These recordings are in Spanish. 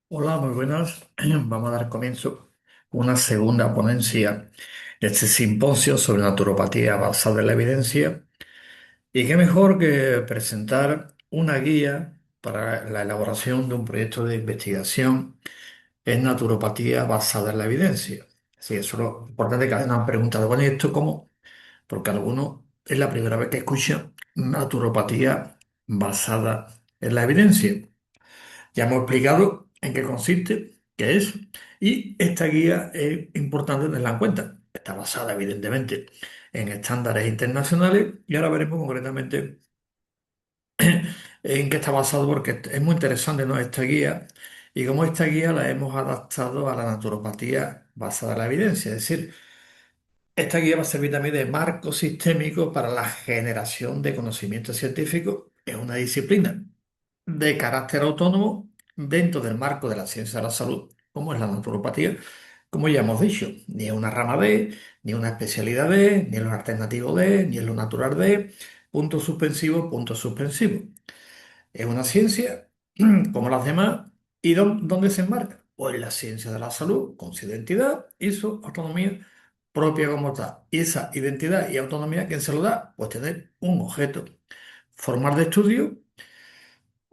Hola, muy buenas. Vamos a dar comienzo a una segunda ponencia de este simposio sobre naturopatía basada en la evidencia. Y qué mejor que presentar una guía para la elaboración de un proyecto de investigación en naturopatía basada en la evidencia. Sí, eso es lo importante que nos han preguntado. Bueno, ¿y esto cómo? Porque algunos es la primera vez que escuchan naturopatía basada en la evidencia. Ya hemos explicado en qué consiste, qué es, y esta guía es importante tenerla en cuenta. Está basada, evidentemente, en estándares internacionales y ahora veremos concretamente en qué está basado, porque es muy interesante, ¿no? Esta guía y cómo esta guía la hemos adaptado a la naturopatía basada en la evidencia. Es decir, esta guía va a servir también de marco sistémico para la generación de conocimiento científico en una disciplina de carácter autónomo dentro del marco de la ciencia de la salud, como es la naturopatía, como ya hemos dicho, ni es una rama D, ni una especialidad D, ni es lo alternativo D, ni es lo natural D, punto suspensivo, punto suspensivo. Es una ciencia como las demás. ¿Y dónde se enmarca? Pues en la ciencia de la salud, con su identidad y su autonomía propia como tal. Y esa identidad y autonomía, ¿quién se lo da? Pues tener un objeto formal de estudio,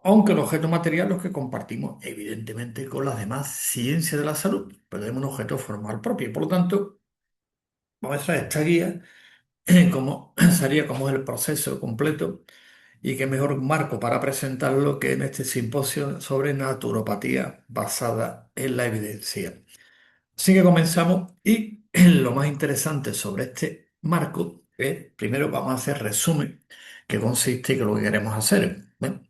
aunque el objeto material los que compartimos evidentemente con las demás ciencias de la salud, pero tenemos un objeto formal propio. Y por lo tanto, vamos a traer esta guía, como sería como es el proceso completo y qué mejor marco para presentarlo que en este simposio sobre naturopatía basada en la evidencia. Así que comenzamos y lo más interesante sobre este marco es, primero vamos a hacer resumen, que consiste y que lo que queremos hacer. Bueno,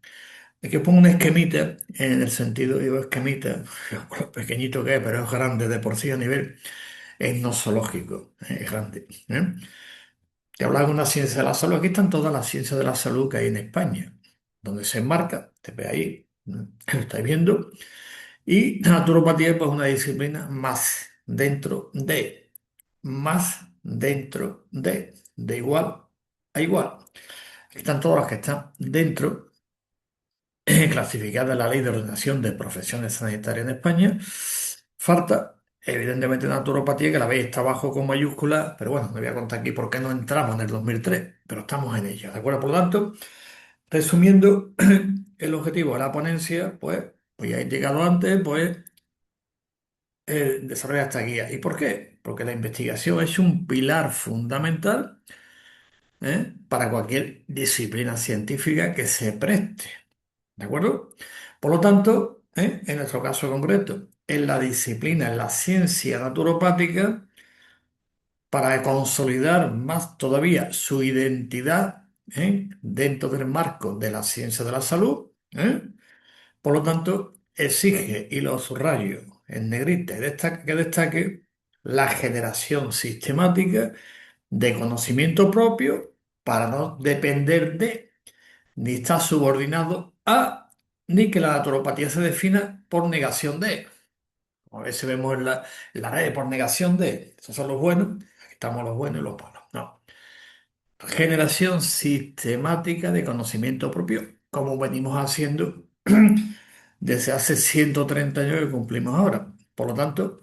es que pongo un esquemita, en el sentido, digo esquemita, por lo pequeñito que es, pero es grande de por sí a nivel etnozoológico, es grande. Te hablaba de una ciencia de la salud, aquí están todas las ciencias de la salud que hay en España, donde se enmarca, te ve ahí, lo estáis viendo, y la naturopatía pues una disciplina más dentro de igual a igual. Aquí están todas las que están dentro clasificada en la Ley de Ordenación de Profesiones Sanitarias en España. Falta, evidentemente, naturopatía, que la veis está abajo con mayúsculas, pero bueno, me voy a contar aquí por qué no entramos en el 2003, pero estamos en ello, ¿de acuerdo? Por lo tanto, resumiendo el objetivo de la ponencia, pues ya he indicado antes, pues desarrollar esta guía. ¿Y por qué? Porque la investigación es un pilar fundamental, para cualquier disciplina científica que se preste. ¿De acuerdo? Por lo tanto, en nuestro caso concreto, en la disciplina, en la ciencia naturopática, para consolidar más todavía su identidad, dentro del marco de la ciencia de la salud, por lo tanto, exige, y lo subrayo en negrita, que destaque la generación sistemática de conocimiento propio para no depender de ni está subordinado a, ni que la naturopatía se defina por negación de. A veces vemos en la red por negación de, esos son los buenos, aquí estamos los buenos y los malos. No. Generación sistemática de conocimiento propio, como venimos haciendo desde hace 130 años que cumplimos ahora. Por lo tanto,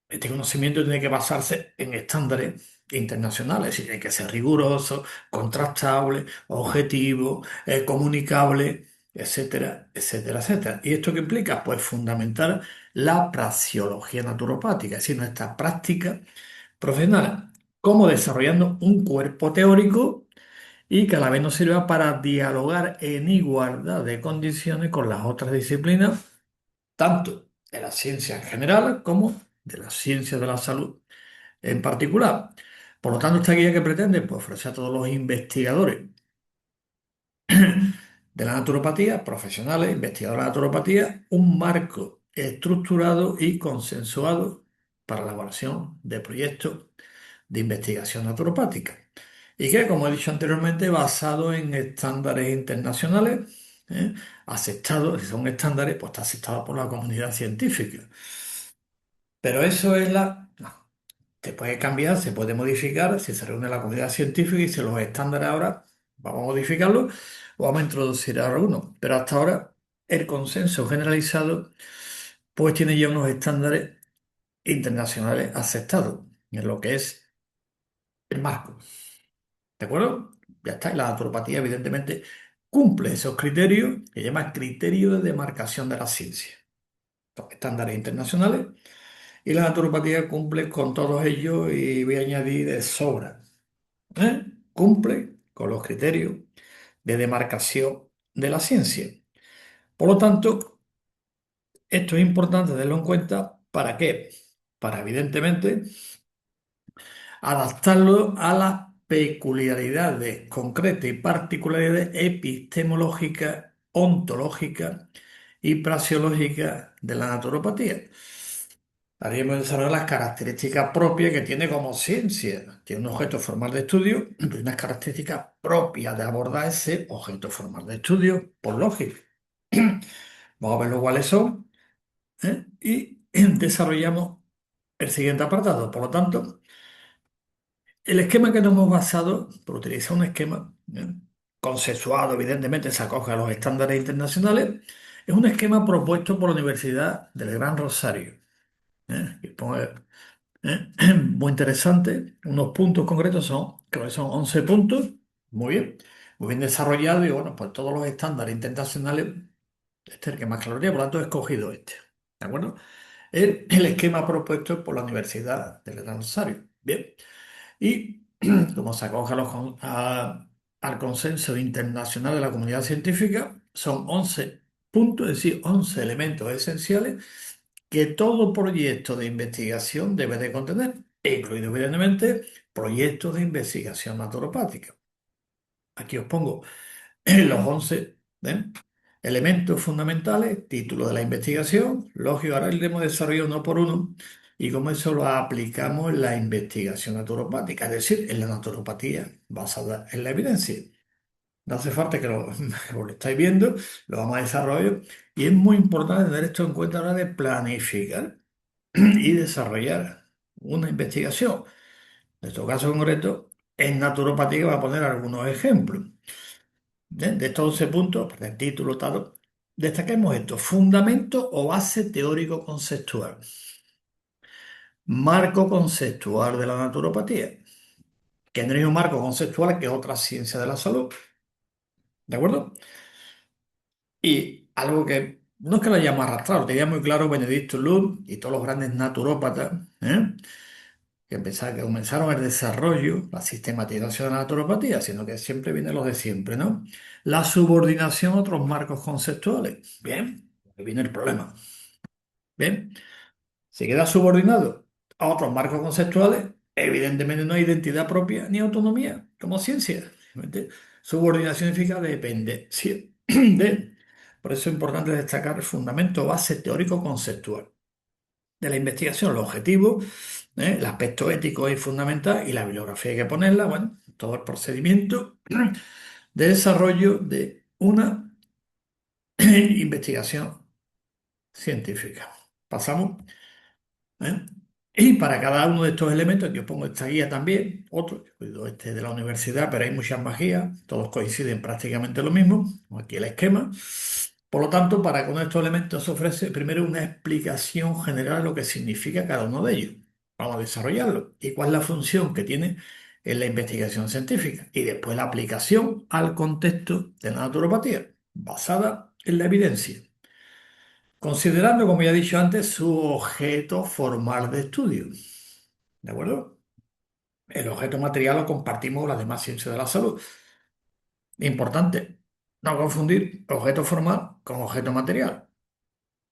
este conocimiento tiene que basarse en estándares internacionales y tiene que ser riguroso, contrastable, objetivo, comunicable, etcétera, etcétera, etcétera. ¿Y esto qué implica? Pues fundamentar la praxeología naturopática, es decir, nuestra práctica profesional, como desarrollando un cuerpo teórico y que a la vez nos sirva para dialogar en igualdad de condiciones con las otras disciplinas tanto de la ciencia en general como de la ciencia de la salud en particular. Por lo tanto, esta guía que pretende pues, ofrecer a todos los investigadores de la naturopatía, profesionales, investigadores de la naturopatía, un marco estructurado y consensuado para la elaboración de proyectos de investigación naturopática. Y que, como he dicho anteriormente, basado en estándares internacionales, aceptados, si son estándares, pues está aceptado por la comunidad científica. Pero eso es no, se puede cambiar, se puede modificar, si se reúne la comunidad científica y dice los estándares ahora, vamos a modificarlos o vamos a introducir algunos. Pero hasta ahora el consenso generalizado pues tiene ya unos estándares internacionales aceptados en lo que es el marco. ¿De acuerdo? Ya está. Y la naturopatía, evidentemente, cumple esos criterios que llaman criterios de demarcación de la ciencia. Son estándares internacionales y la naturopatía cumple con todos ellos y voy a añadir de sobra. ¿Eh? Cumple con los criterios de demarcación de la ciencia. Por lo tanto, esto es importante tenerlo en cuenta. ¿Para qué? Para, evidentemente, adaptarlo a las peculiaridades concretas y particularidades epistemológicas, ontológicas y praxeológicas de la naturopatía. Haríamos desarrollar las características propias que tiene como ciencia. Tiene un objeto formal de estudio y unas características propias de abordar ese objeto formal de estudio, por lógica. Vamos a ver los cuáles son, ¿eh? Y desarrollamos el siguiente apartado. Por lo tanto, el esquema que nos hemos basado, por utilizar un esquema consensuado, evidentemente se acoge a los estándares internacionales, es un esquema propuesto por la Universidad del Gran Rosario. Y pone, muy interesante, unos puntos concretos son, creo que son 11 puntos, muy bien desarrollado y bueno, pues todos los estándares internacionales, este es el que más claro tiene, por lo tanto he escogido este. ¿De acuerdo? El esquema propuesto por la Universidad del Gran Rosario. Bien. Y como se acoge al consenso internacional de la comunidad científica, son 11 puntos, es decir, 11 elementos esenciales que todo proyecto de investigación debe de contener, incluido evidentemente proyectos de investigación naturopática. Aquí os pongo los 11 ¿eh? elementos fundamentales, título de la investigación, lógico, ahora iremos desarrollando uno por uno y cómo eso lo aplicamos en la investigación naturopática, es decir, en la naturopatía basada en la evidencia. No hace falta que lo estáis viendo, lo vamos a desarrollar y es muy importante tener esto en cuenta a la hora de planificar y desarrollar una investigación. En nuestro caso concreto, en naturopatía va a poner algunos ejemplos. De estos 11 puntos, el título, tal, destaquemos esto: fundamento o base teórico-conceptual, marco conceptual de la naturopatía, que no es un marco conceptual que es otra ciencia de la salud, ¿de acuerdo? Y algo que no es que lo hayamos arrastrado, tenía muy claro Benedicto Luz y todos los grandes naturópatas, que comenzaron el desarrollo, la sistematización de la naturopatía, sino que siempre viene lo de siempre, ¿no? La subordinación a otros marcos conceptuales. Bien, ahí viene el problema. Bien, si queda subordinado a otros marcos conceptuales, evidentemente no hay identidad propia ni autonomía como ciencia. Simplemente subordinación significa dependencia de. Por eso es importante destacar el fundamento base teórico-conceptual de la investigación, los objetivos, el aspecto ético y fundamental y la bibliografía hay que ponerla, bueno, todo el procedimiento de desarrollo de una investigación científica. Pasamos. ¿Eh? Y para cada uno de estos elementos, yo pongo esta guía también, otro, yo cuido este de la universidad, pero hay muchas más guías, todos coinciden prácticamente lo mismo, como aquí el esquema. Por lo tanto, para cada uno de estos elementos se ofrece primero una explicación general de lo que significa cada uno de ellos. Vamos a desarrollarlo. Y cuál es la función que tiene en la investigación científica. Y después la aplicación al contexto de la naturopatía, basada en la evidencia. Considerando, como ya he dicho antes, su objeto formal de estudio. ¿De acuerdo? El objeto material lo compartimos con las demás ciencias de la salud. Importante, no confundir objeto formal con objeto material.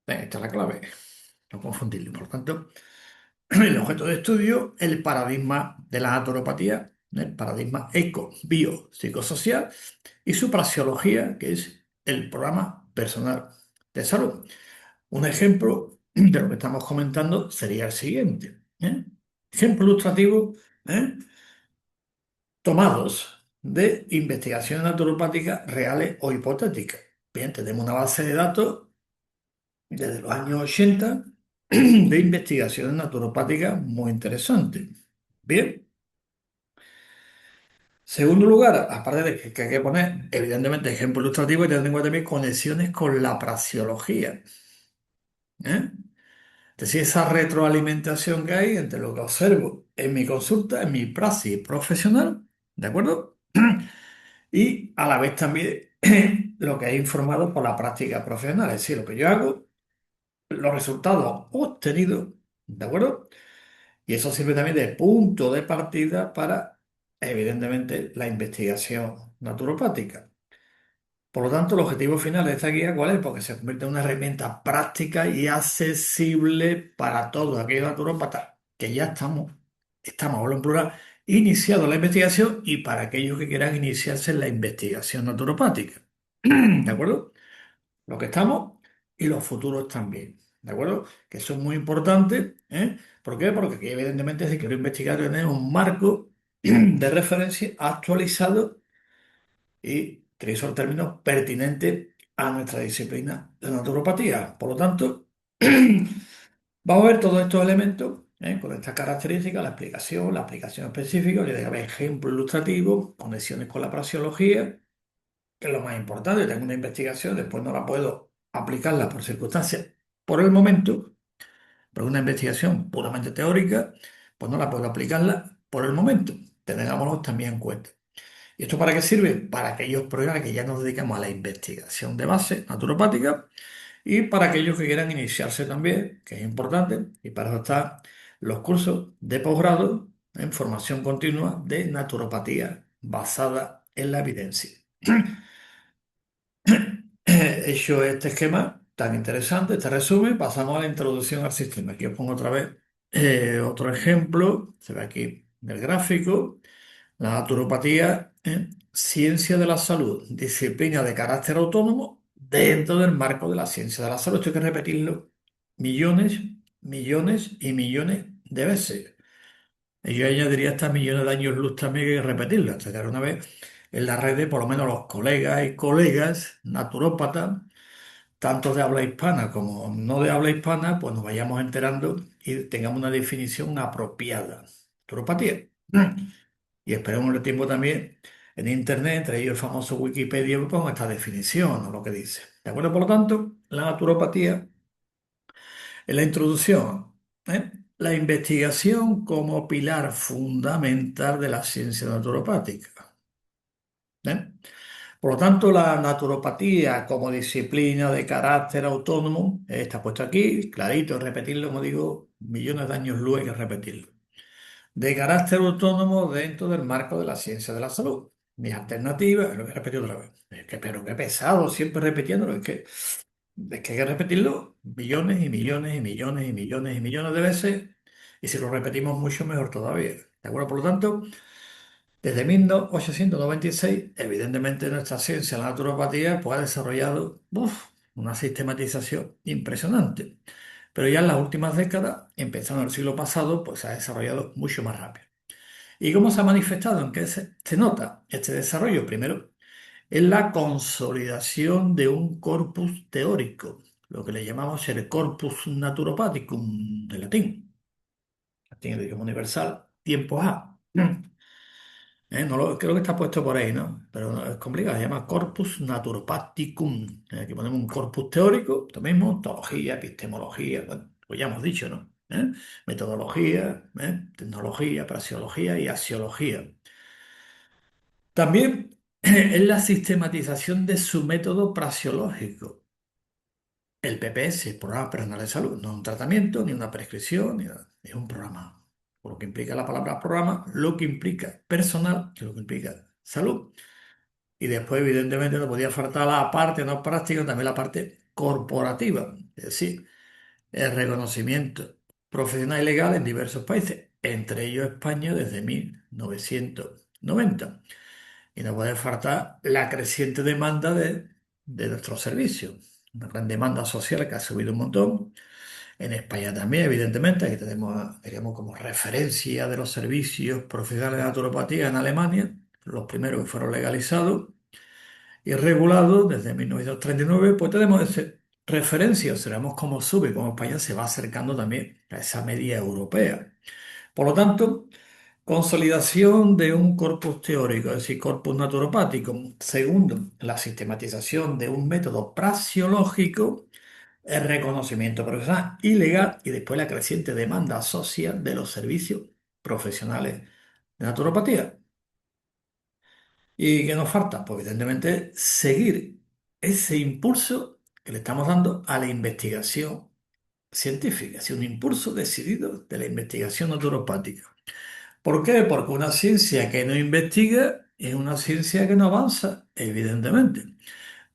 Esta es la clave, no confundirlo. Por tanto, el objeto de estudio, el paradigma de la naturopatía, el paradigma eco-bio-psicosocial y su praxeología, que es el programa personal de salud. Un ejemplo de lo que estamos comentando sería el siguiente. Ejemplo ilustrativo, ¿eh? Tomados de investigaciones naturopáticas reales o hipotéticas. Bien, tenemos una base de datos desde los años 80 de investigaciones naturopáticas muy interesantes. Bien, segundo lugar, aparte de que hay que poner, evidentemente, ejemplo ilustrativo y tener en cuenta también conexiones con la praxeología. ¿eh? Es decir, esa retroalimentación que hay entre lo que observo en mi consulta, en mi praxis profesional, ¿de acuerdo? Y a la vez también lo que he informado por la práctica profesional, es decir, lo que yo hago, los resultados obtenidos, ¿de acuerdo? Y eso sirve también de punto de partida para, evidentemente, la investigación naturopática. Por lo tanto, el objetivo final de esta guía, ¿cuál es? Porque se convierte en una herramienta práctica y accesible para todos aquellos naturópatas que ya estamos, hablo en plural, iniciado la investigación y para aquellos que quieran iniciarse en la investigación naturopática. ¿De acuerdo? Los que estamos y los futuros también. ¿De acuerdo? Que eso es muy importante. ¿Eh? ¿Por qué? Porque aquí, evidentemente, si quiero investigar, tener un marco de referencia actualizado y utilizo el término pertinente a nuestra disciplina de naturopatía. Por lo tanto, vamos a ver todos estos elementos con estas características, la aplicación específica, le debe ejemplos ilustrativos, conexiones con la praxeología, que es lo más importante. Tengo una investigación, después no la puedo aplicarla por circunstancias por el momento, pero una investigación puramente teórica, pues no la puedo aplicarla por el momento. Tengámoslo también en cuenta. ¿Y esto para qué sirve? Para aquellos programas que ya nos dedicamos a la investigación de base naturopática y para aquellos que quieran iniciarse también, que es importante, y para eso están los cursos de posgrado en formación continua de naturopatía basada en la evidencia. Hecho este esquema tan interesante, este resumen, pasamos a la introducción al sistema. Aquí os pongo otra vez otro ejemplo, se ve aquí del gráfico. La naturopatía, ciencia de la salud, disciplina de carácter autónomo dentro del marco de la ciencia de la salud. Esto hay que repetirlo millones, millones y millones de veces. Y yo añadiría hasta millones de años luz también que hay que repetirlo, hasta que una vez en las redes, por lo menos los colegas y colegas naturópatas, tanto de habla hispana como no de habla hispana, pues nos vayamos enterando y tengamos una definición apropiada. Naturopatía. Y esperemos el tiempo también en Internet, entre ellos el famoso Wikipedia, con esta definición o lo que dice. ¿De acuerdo? Por lo tanto, la naturopatía, en la introducción, la investigación como pilar fundamental de la ciencia naturopática. ¿Eh? Por lo tanto, la naturopatía como disciplina de carácter autónomo está puesto aquí, clarito, repetirlo, como digo, millones de años luego hay que repetirlo. De carácter autónomo dentro del marco de la ciencia de la salud. Mis alternativas, lo voy a repetir otra vez. Pero qué pesado, siempre repitiéndolo. Es que hay que repetirlo millones y millones y millones y millones y millones de veces. Y si lo repetimos mucho, mejor todavía. ¿De acuerdo? Por lo tanto, desde 1896, evidentemente nuestra ciencia, la naturopatía, pues ha desarrollado una sistematización impresionante. Pero ya en las últimas décadas, empezando el siglo pasado, pues se ha desarrollado mucho más rápido. ¿Y cómo se ha manifestado? ¿En qué se nota este desarrollo? Primero, en la consolidación de un corpus teórico, lo que le llamamos el corpus naturopathicum de latín, latín el idioma universal, tiempo A. No creo que está puesto por ahí, ¿no? Pero no, es complicado, se llama Corpus Naturopathicum. Aquí ponemos un corpus teórico, lo mismo, ontología, epistemología, bueno, pues ya hemos dicho, ¿no? Metodología, tecnología, praxeología y axiología. También es la sistematización de su método praxeológico. El PPS, Programa Personal de Salud, no es un tratamiento, ni una prescripción, ni nada, es un programa. Por lo que implica la palabra programa, lo que implica personal, que es lo que implica salud. Y después, evidentemente, no podía faltar la parte no práctica, también la parte corporativa, es decir, el reconocimiento profesional y legal en diversos países, entre ellos España desde 1990. Y no puede faltar la creciente demanda de nuestros servicios, una gran demanda social que ha subido un montón. En España también, evidentemente, aquí tenemos como referencia de los servicios profesionales de naturopatía en Alemania, los primeros que fueron legalizados y regulados desde 1939, pues tenemos referencia, observamos cómo sube, cómo España se va acercando también a esa media europea. Por lo tanto, consolidación de un corpus teórico, es decir, corpus naturopático. Segundo, la sistematización de un método praxeológico el reconocimiento profesional y legal y después la creciente demanda social de los servicios profesionales de naturopatía. ¿Y qué nos falta? Pues evidentemente seguir ese impulso que le estamos dando a la investigación científica, es un impulso decidido de la investigación naturopática. ¿Por qué? Porque una ciencia que no investiga es una ciencia que no avanza, evidentemente.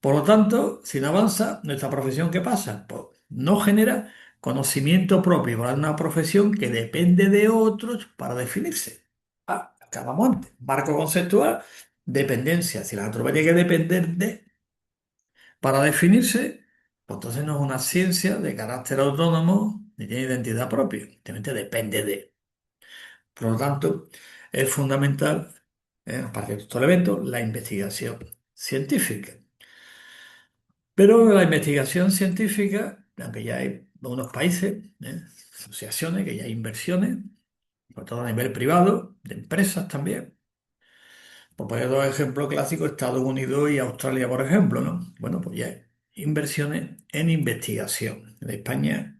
Por lo tanto, si no avanza, nuestra profesión, ¿qué pasa? Pues no genera conocimiento propio, para una profesión que depende de otros para definirse. Acabamos antes. Marco conceptual, dependencia. Si la antropología tiene que depender de para definirse, pues entonces no es una ciencia de carácter autónomo ni tiene identidad propia. Simplemente depende de. Por lo tanto, es fundamental, aparte de todo el evento, la investigación científica. Pero la investigación científica, aunque ya hay unos países, asociaciones, que ya hay inversiones, sobre todo a nivel privado, de empresas también. Por poner dos ejemplos clásicos, Estados Unidos y Australia, por ejemplo, ¿no? Bueno, pues ya hay inversiones en investigación. En España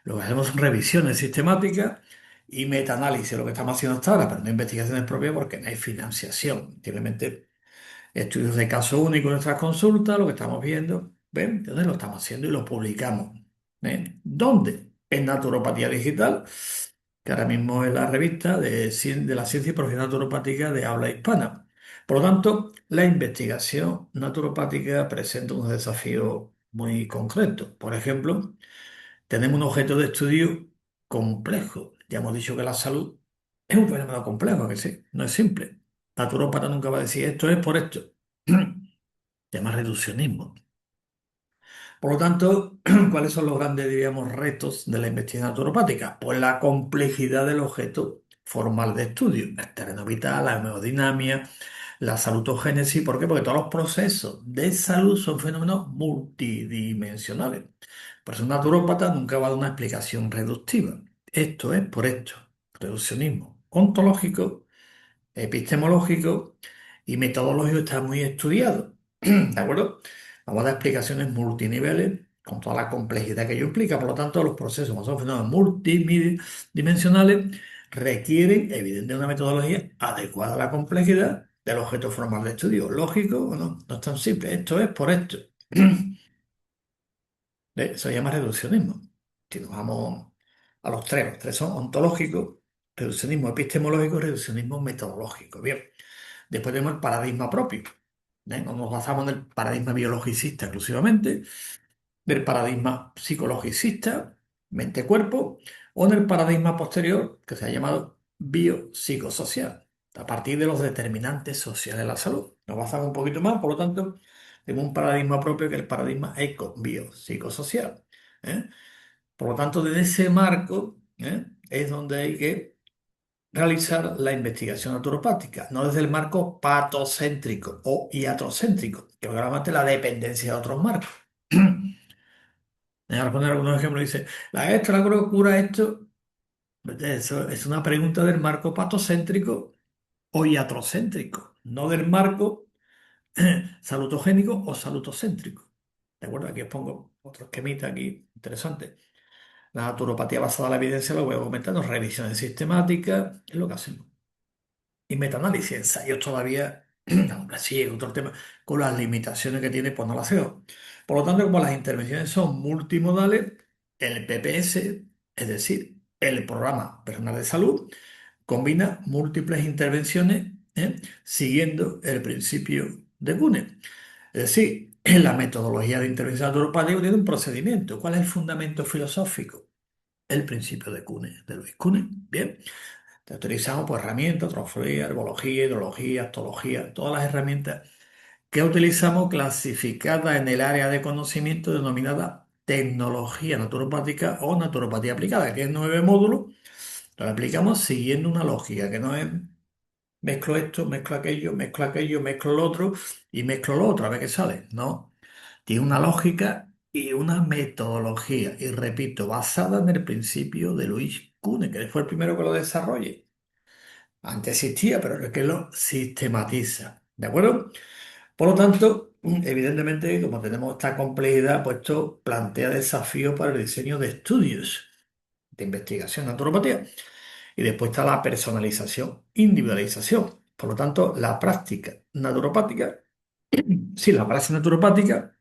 lo que hacemos son revisiones sistemáticas y metaanálisis, lo que estamos haciendo hasta ahora, pero no investigaciones propias porque no hay financiación. Simplemente estudios de caso único en nuestras consultas, lo que estamos viendo, ¿ven? Entonces lo estamos haciendo y lo publicamos. ¿Ven? ¿Dónde? En Naturopatía Digital, que ahora mismo es la revista de la ciencia y profesión naturopática de habla hispana. Por lo tanto, la investigación naturopática presenta unos desafíos muy concretos. Por ejemplo, tenemos un objeto de estudio complejo. Ya hemos dicho que la salud es un fenómeno complejo, que sí, no es simple. Naturópata nunca va a decir esto es por esto. Se llama reduccionismo. Por lo tanto, ¿cuáles son los grandes, diríamos, retos de la investigación naturopática? Pues la complejidad del objeto formal de estudio, el terreno vital, la hemodinamia, la salutogénesis. ¿Por qué? Porque todos los procesos de salud son fenómenos multidimensionales. Por eso un naturópata nunca va a dar una explicación reductiva. Esto es por esto. Reduccionismo ontológico, epistemológico y metodológico está muy estudiado. ¿De acuerdo? Vamos a dar explicaciones multiniveles con toda la complejidad que ello implica. Por lo tanto, los procesos, como son fenómenos multidimensionales, requieren, evidentemente, una metodología adecuada a la complejidad del objeto formal de estudio. ¿Lógico o no? No es tan simple. Esto es por esto. Eso se llama reduccionismo. Si nos vamos a los tres son ontológicos, reduccionismo epistemológico y reduccionismo metodológico. Bien. Después tenemos el paradigma propio. No nos basamos en el paradigma biologicista exclusivamente, del paradigma psicologicista, mente-cuerpo, o en el paradigma posterior que se ha llamado biopsicosocial, a partir de los determinantes sociales de la salud. Nos basamos un poquito más, por lo tanto, tenemos un paradigma propio que es el paradigma eco-biopsicosocial. ¿eh? Por lo tanto, desde ese marco es donde hay que realizar la investigación naturopática, no desde el marco patocéntrico o iatrocéntrico, que realmente la dependencia de otros marcos. Voy a poner algunos ejemplos. Dice, la extra cura esto. Eso es una pregunta del marco patocéntrico o iatrocéntrico, no del marco salutogénico o salutocéntrico. ¿De acuerdo? Aquí os pongo otro esquemita aquí interesante. La naturopatía basada en la evidencia, lo voy a comentar, revisiones sistemáticas, es lo que hacemos. Y metaanálisis, ensayos todavía, aunque sí, es otro tema, con las limitaciones que tiene, pues no lo hacemos. Por lo tanto, como las intervenciones son multimodales, el PPS, es decir, el Programa Personal de Salud, combina múltiples intervenciones, siguiendo el principio de Kuhne. Es decir, en la metodología de intervención naturopática tiene un procedimiento. ¿Cuál es el fundamento filosófico? El principio de Kuhne, de Luis Kuhne. Bien. Utilizamos pues, herramientas, trofología, herbología, hidrología, astología, todas las herramientas que utilizamos clasificadas en el área de conocimiento denominada tecnología naturopática o naturopatía aplicada, que es 9 módulos. Lo aplicamos siguiendo una lógica, que no es mezclo esto, mezclo aquello, mezclo lo otro y mezclo lo otro, a ver qué sale. No, tiene una lógica y una metodología, y repito, basada en el principio de Luis Kuhne, que fue el primero que lo desarrolle. Antes existía, pero es que lo sistematiza. ¿De acuerdo? Por lo tanto, evidentemente, como tenemos esta complejidad, pues esto plantea desafíos para el diseño de estudios de investigación en naturopatía. Y después está la personalización, individualización. Por lo tanto, la práctica naturopática, sí, la práctica naturopática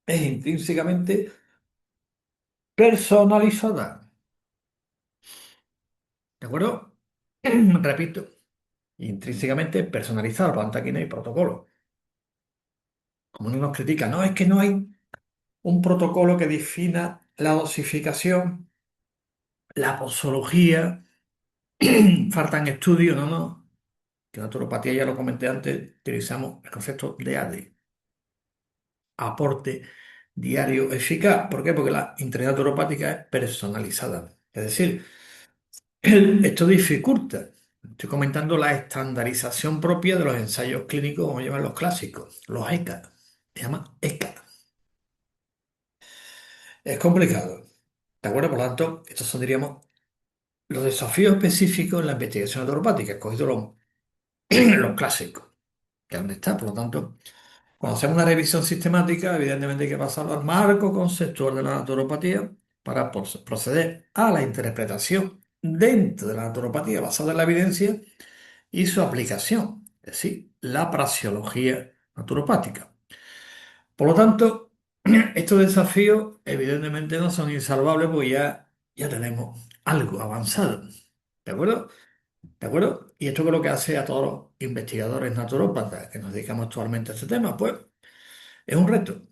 es intrínsecamente personalizada. ¿De acuerdo? Repito, intrínsecamente personalizada. Por lo tanto, aquí no hay protocolo. Como uno nos critica, no, es que no hay un protocolo que defina la dosificación, la posología, faltan estudios, no, no. Que naturopatía, ya lo comenté antes, utilizamos el concepto de AD, aporte diario eficaz. ¿Por qué? Porque la integridad naturopática es personalizada. Es decir, esto dificulta. Estoy comentando la estandarización propia de los ensayos clínicos, como llaman los clásicos, los ECA. Se llama ECA. Es complicado. ¿De acuerdo? Por lo tanto, estos son, diríamos, los desafíos específicos en la investigación naturopática. He cogido los clásicos, que es donde está. Por lo tanto, cuando hacemos una revisión sistemática, evidentemente hay que pasar al marco conceptual de la naturopatía para proceder a la interpretación dentro de la naturopatía basada en la evidencia y su aplicación, es decir, la praxeología naturopática. Por lo tanto, estos desafíos evidentemente no son insalvables porque ya tenemos algo avanzado. ¿De acuerdo? ¿De acuerdo? Y esto es lo que hace a todos los investigadores naturópatas que nos dedicamos actualmente a este tema, pues es un reto.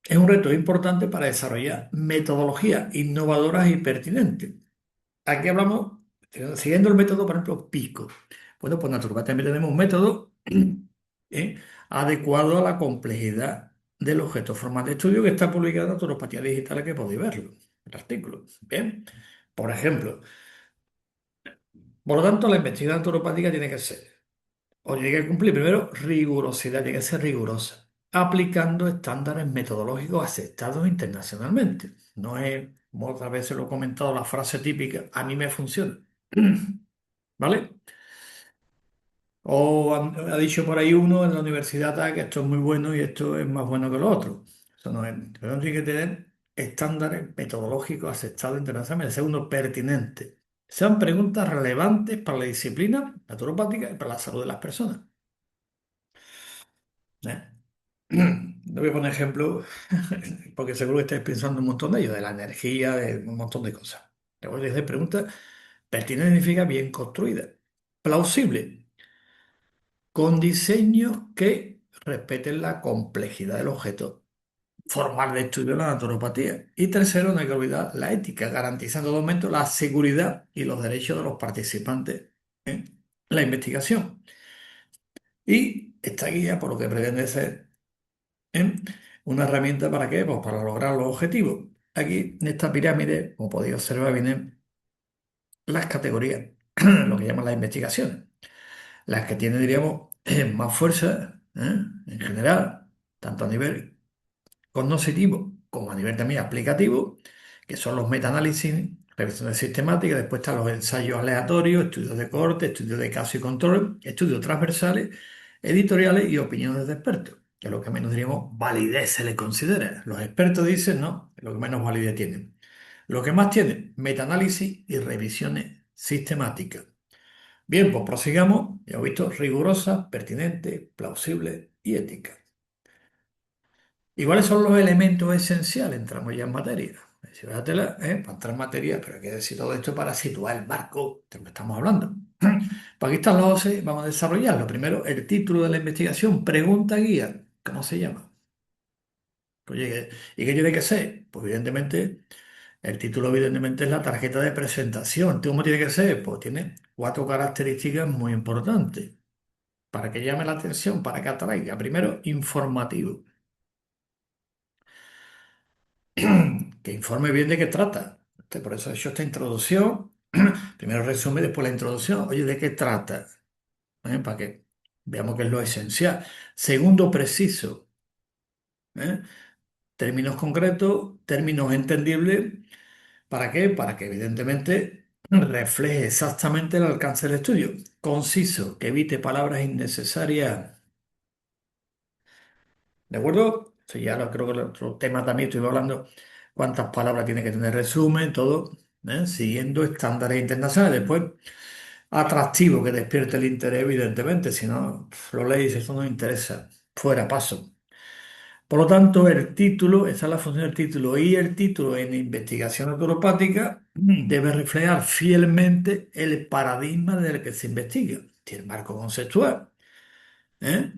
Es un reto importante para desarrollar metodologías innovadoras y pertinentes. Aquí hablamos, siguiendo el método, por ejemplo, PICO. Bueno, pues naturalmente tenemos un método ¿eh? adecuado a la complejidad del objeto formal de estudio que está publicado en Naturopatía Digital, que podéis verlo, el artículo. Bien, por ejemplo, por lo tanto, la investigación naturopática tiene que ser, o tiene que cumplir primero rigurosidad, tiene que ser rigurosa, aplicando estándares metodológicos aceptados internacionalmente. No es, como otras veces lo he comentado, la frase típica, a mí me funciona. ¿Vale? O ha dicho por ahí uno en la universidad tal, que esto es muy bueno y esto es más bueno que lo otro. Eso no es. Pero tiene que tener estándares metodológicos aceptados internacionalmente. Segundo, pertinentes. Sean preguntas relevantes para la disciplina naturopática y para la salud de las personas. ¿Eh? No voy a poner ejemplo, porque seguro que estáis pensando un montón de ellos, de la energía, de un montón de cosas. Te voy a decir preguntas. Pertinente significa bien construida. Plausible, con diseños que respeten la complejidad del objeto formal de estudio de la naturopatía. Y tercero, no hay que olvidar la ética, garantizando en todo momento la seguridad y los derechos de los participantes en la investigación. Y esta guía, por lo que pretende ser ¿eh? una herramienta para qué, pues para lograr los objetivos. Aquí en esta pirámide, como podéis observar, vienen las categorías, lo que llaman las investigaciones. Las que tienen, diríamos, más fuerza, en general, tanto a nivel cognoscitivo como a nivel también aplicativo, que son los metaanálisis, revisiones sistemáticas, después están los ensayos aleatorios, estudios de corte, estudios de caso y control, estudios transversales, editoriales y opiniones de expertos, que es lo que menos, diríamos, validez se le considera. Los expertos dicen, no, es lo que menos validez tienen. Lo que más tiene, metaanálisis y revisiones sistemáticas. Bien, pues prosigamos. Ya he visto rigurosa, pertinente, plausible y ética. ¿Y cuáles son los elementos esenciales? Entramos ya en materia. Si fíjatela, para entrar en materia, pero hay que decir todo esto para situar el marco de lo que estamos hablando. Pues aquí están los 11, vamos a desarrollarlo. Primero, el título de la investigación, pregunta guía. ¿Cómo se llama? Oye, ¿y qué tiene que ser? Pues evidentemente, el título evidentemente es la tarjeta de presentación. ¿Cómo tiene que ser? Pues tiene cuatro características muy importantes para que llame la atención, para que atraiga. Primero, informativo. Que informe bien de qué trata. Por eso he hecho esta introducción. Primero resumen, después la introducción. Oye, ¿de qué trata? Para que veamos qué es lo esencial. Segundo, preciso. ¿Eh? Términos concretos, términos entendibles. ¿Para qué? Para que evidentemente refleje exactamente el alcance del estudio. Conciso, que evite palabras innecesarias. ¿De acuerdo? Sí, ya creo que el otro tema también estoy hablando, cuántas palabras tiene que tener resumen, todo, siguiendo estándares internacionales. Después, atractivo que despierte el interés, evidentemente, si no, lo lees, eso no interesa, fuera paso. Por lo tanto, el título, esa es la función del título, y el título en investigación naturopática debe reflejar fielmente el paradigma del que se investiga, el marco conceptual. ¿Eh?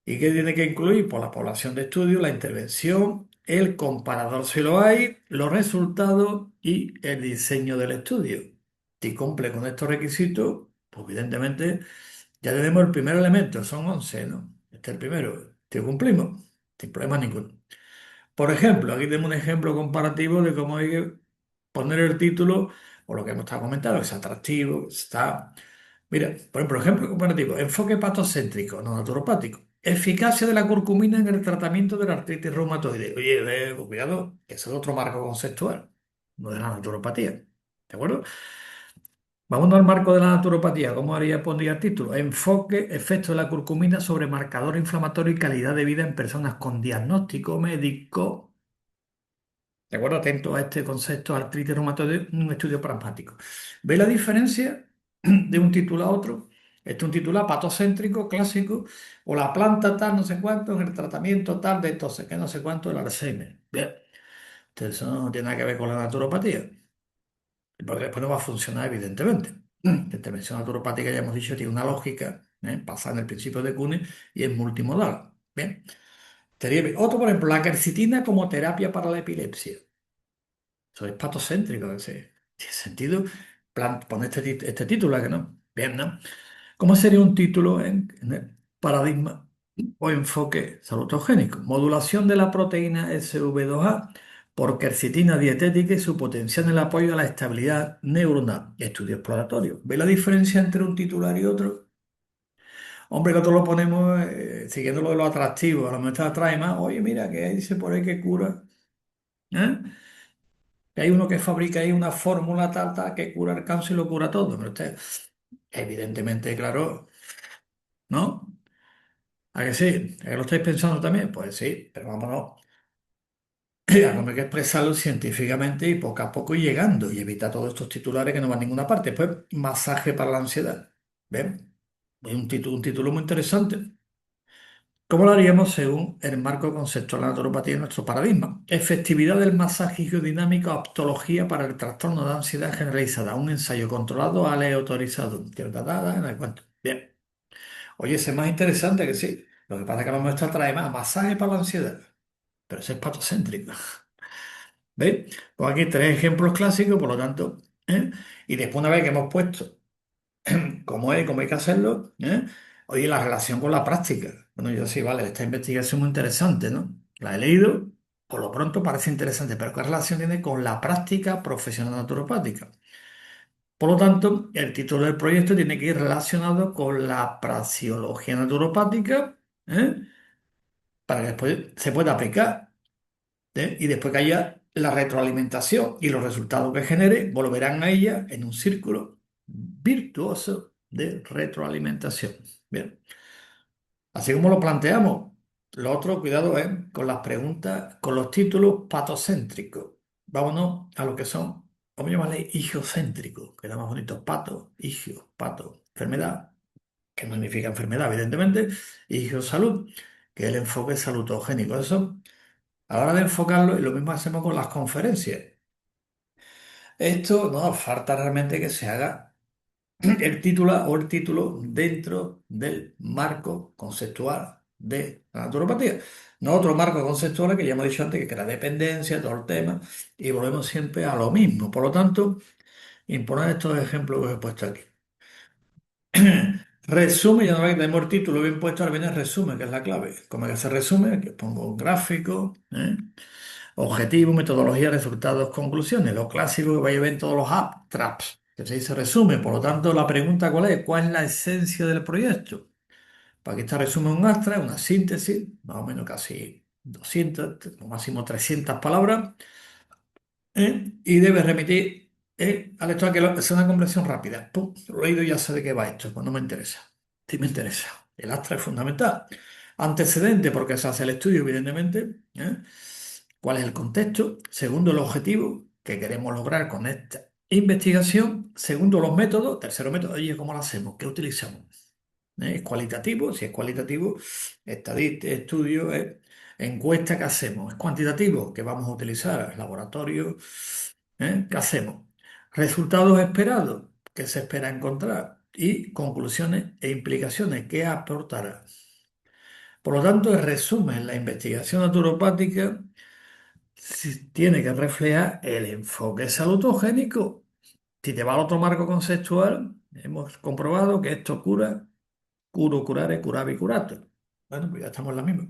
¿Y qué tiene que incluir? Pues la población de estudio, la intervención, el comparador si lo hay, los resultados y el diseño del estudio. Si cumple con estos requisitos, pues evidentemente ya tenemos el primer elemento, son 11, ¿no? Este es el primero. Si cumplimos, sin problema ninguno. Por ejemplo, aquí tenemos un ejemplo comparativo de cómo hay que poner el título o lo que hemos estado comentando, que es atractivo, está. Mira, por ejemplo comparativo, enfoque patocéntrico, no naturopático. Eficacia de la curcumina en el tratamiento de la artritis reumatoide. Oye, cuidado, que ese es otro marco conceptual, no de la naturopatía. ¿De acuerdo? Vamos al marco de la naturopatía. ¿Cómo pondría el título? Enfoque, efecto de la curcumina sobre marcador inflamatorio y calidad de vida en personas con diagnóstico médico. ¿De acuerdo? Atento a este concepto, artritis reumatoide, un estudio pragmático. ¿Ve la diferencia de un título a otro? Este es un titular patocéntrico, clásico, o la planta tal, no sé cuánto, en el tratamiento tal de entonces, que no sé cuánto, el Alzheimer. Bien, entonces eso no tiene nada que ver con la naturopatía, porque después no va a funcionar, evidentemente. La intervención naturopática, ya hemos dicho, tiene una lógica, basada en el principio de Kuhn y es multimodal. Bien, estaría bien. Otro, por ejemplo, la quercitina como terapia para la epilepsia. Eso es patocéntrico, tiene sentido poner este título, ¿a que no? Bien, ¿no? ¿Cómo sería un título en el paradigma o enfoque salutogénico? Modulación de la proteína SV2A por quercetina dietética y su potencial en el apoyo a la estabilidad neuronal. Estudio exploratorio. ¿Ve la diferencia entre un titular y otro? Hombre, que otro lo ponemos siguiendo lo de lo atractivo. A lo mejor te atrae más. Oye, mira, que dice por ahí que cura. ¿Eh? Que hay uno que fabrica ahí una fórmula tal que cura el cáncer y lo cura todo. Pero usted, evidentemente, claro, ¿no? ¿A que sí? ¿A que lo estáis pensando también? Pues sí, pero vámonos. Hay que expresarlo científicamente y poco a poco ir llegando y evita todos estos titulares que no van a ninguna parte. Pues masaje para la ansiedad. ¿Ven? Es un título muy interesante. ¿Cómo lo haríamos según el marco conceptual de la naturopatía en nuestro paradigma? Efectividad del masaje biodinámico, aptología para el trastorno de ansiedad generalizada. Un ensayo controlado, aleatorizado. En el cuento. Bien. Oye, ese es más interesante que sí. Lo que pasa es que a lo mejor esta trae más masaje para la ansiedad. Pero ese es patocéntrico. ¿Veis? Pues aquí tres ejemplos clásicos, por lo tanto. ¿eh? Y después, una vez que hemos puesto cómo hay que hacerlo, oye, la relación con la práctica. Bueno, yo sí, vale, esta investigación es muy interesante, ¿no? La he leído, por lo pronto parece interesante, pero ¿qué relación tiene con la práctica profesional naturopática? Por lo tanto, el título del proyecto tiene que ir relacionado con la praxeología naturopática, ¿eh? Para que después se pueda aplicar, y después que haya la retroalimentación y los resultados que genere volverán a ella en un círculo virtuoso de retroalimentación. Bien, así como lo planteamos. Lo otro, cuidado, con las preguntas, con los títulos patocéntricos. Vámonos a lo que son, vamos a llamarle higiocéntricos, que da más bonito. Pato, higio, pato, enfermedad, que no significa enfermedad, evidentemente, y salud, que es el enfoque salutogénico. Eso, a la hora de enfocarlo, y lo mismo hacemos con las conferencias. Esto no falta realmente que se haga el título dentro del marco conceptual de la naturopatía. No otro marco conceptual que ya hemos dicho antes, que era dependencia, todo el tema, y volvemos siempre a lo mismo. Por lo tanto, imponer estos ejemplos que os he puesto aquí. Resumen, ya no veis que tenemos el título bien puesto, ahora viene el resumen, que es la clave. Como que se resume, aquí pongo un gráfico, objetivo, metodología, resultados, conclusiones. Lo clásico que vais a ver en todos los abstracts, que se dice resumen. Por lo tanto, la pregunta ¿cuál es? ¿Cuál es la esencia del proyecto? Para que este resumen un abstract, una síntesis, más o menos casi 200, o máximo 300 palabras, y debe remitir al lector que sea una comprensión rápida. Pum, lo he leído y ya sé de qué va esto, pues no me interesa. Sí me interesa. El abstract es fundamental. Antecedente, porque se hace el estudio, evidentemente. ¿Eh? ¿Cuál es el contexto? Segundo, el objetivo que queremos lograr con esta investigación. Segundo, los métodos. Tercero, método. Oye, ¿cómo lo hacemos? ¿Qué utilizamos? ¿Es cualitativo? Si es cualitativo, estadística, estudio, encuesta, ¿qué hacemos? ¿Es cuantitativo? ¿Qué vamos a utilizar? Laboratorio, ¿qué hacemos? Resultados esperados, ¿qué se espera encontrar? Y conclusiones e implicaciones, ¿qué aportará? Por lo tanto, el resumen, la investigación naturopática tiene que reflejar el enfoque salutogénico. Si te va al otro marco conceptual, hemos comprobado que esto cura, curo, curare, curavi, curato. Bueno, pues ya estamos en la misma.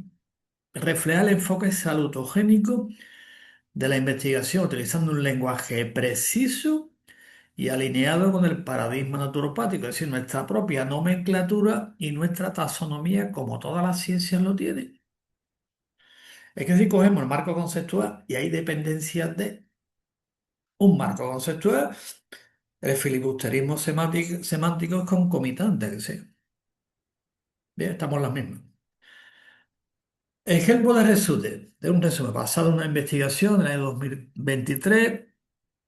Reflejar el enfoque salutogénico de la investigación utilizando un lenguaje preciso y alineado con el paradigma naturopático, es decir, nuestra propia nomenclatura y nuestra taxonomía, como todas las ciencias lo tienen. Es que si cogemos el marco conceptual y hay dependencias de un marco conceptual, el filibusterismo semántico es concomitante, que sea. Bien, estamos en las mismas. Ejemplo de un resumen basado en una investigación en el año 2023.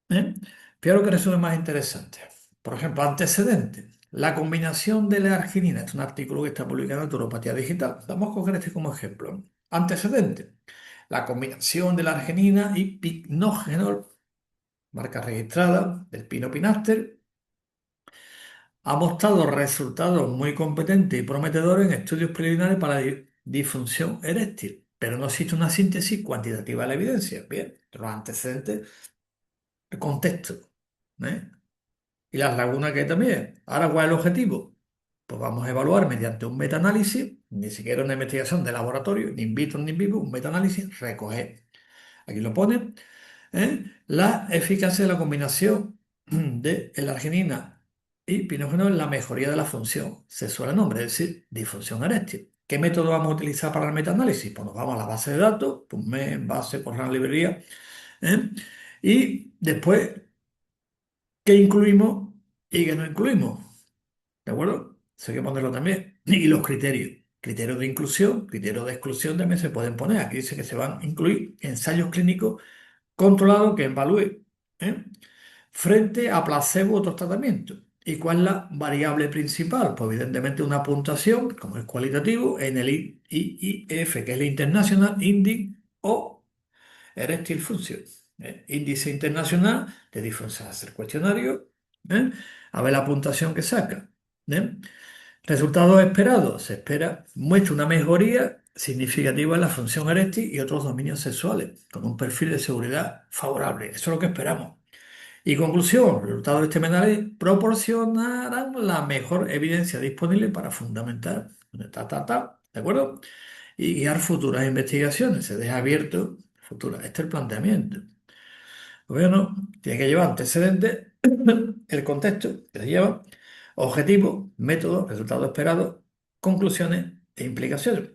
¿Eh? Fíjate que resumen más interesante. Por ejemplo, antecedentes. La combinación de la arginina. Este es un artículo que está publicado en Naturopatía Digital. Vamos a coger este como ejemplo. Antecedentes. La combinación de la arginina y picnogenol, marca registrada del pinopinaster, ha mostrado resultados muy competentes y prometedores en estudios preliminares para disfunción eréctil, pero no existe una síntesis cuantitativa de la evidencia. Bien, los antecedentes, el contexto. ¿Eh? Y las lagunas que hay también. Ahora, ¿cuál es el objetivo? Pues vamos a evaluar mediante un metaanálisis, ni siquiera una investigación de laboratorio, ni in vitro ni in vivo, un metaanálisis, recoger, aquí lo pone, la eficacia de la combinación de la arginina y pinógeno en la mejoría de la función sexual del hombre, es decir, disfunción eréctil. ¿Qué método vamos a utilizar para el metaanálisis? Pues nos vamos a la base de datos, PubMed, base, por la librería, ¿eh? Y después, ¿qué incluimos y qué no incluimos? ¿De acuerdo? Eso hay que ponerlo también. Y los criterios. Criterios de inclusión, criterios de exclusión también se pueden poner. Aquí dice que se van a incluir ensayos clínicos controlados que evalúen, ¿eh? Frente a placebo u otros tratamientos. ¿Y cuál es la variable principal? Pues evidentemente una puntuación, como es cualitativo, en el IIF, que es el International Index o Erectile Function. Índice internacional de disfunción, hacer cuestionario, ¿eh? A ver la puntuación que saca. ¿Eh? Resultados esperados. Se espera, muestra una mejoría significativa en la función eréctil y otros dominios sexuales, con un perfil de seguridad favorable. Eso es lo que esperamos. Y conclusión, los resultados de este análisis proporcionarán la mejor evidencia disponible para fundamentar, ¿de acuerdo? Y guiar futuras investigaciones. Se deja abierto futuras. Este es el planteamiento. El gobierno tiene que llevar antecedentes, el contexto que se lleva, objetivos, métodos, resultados esperados, conclusiones e implicaciones.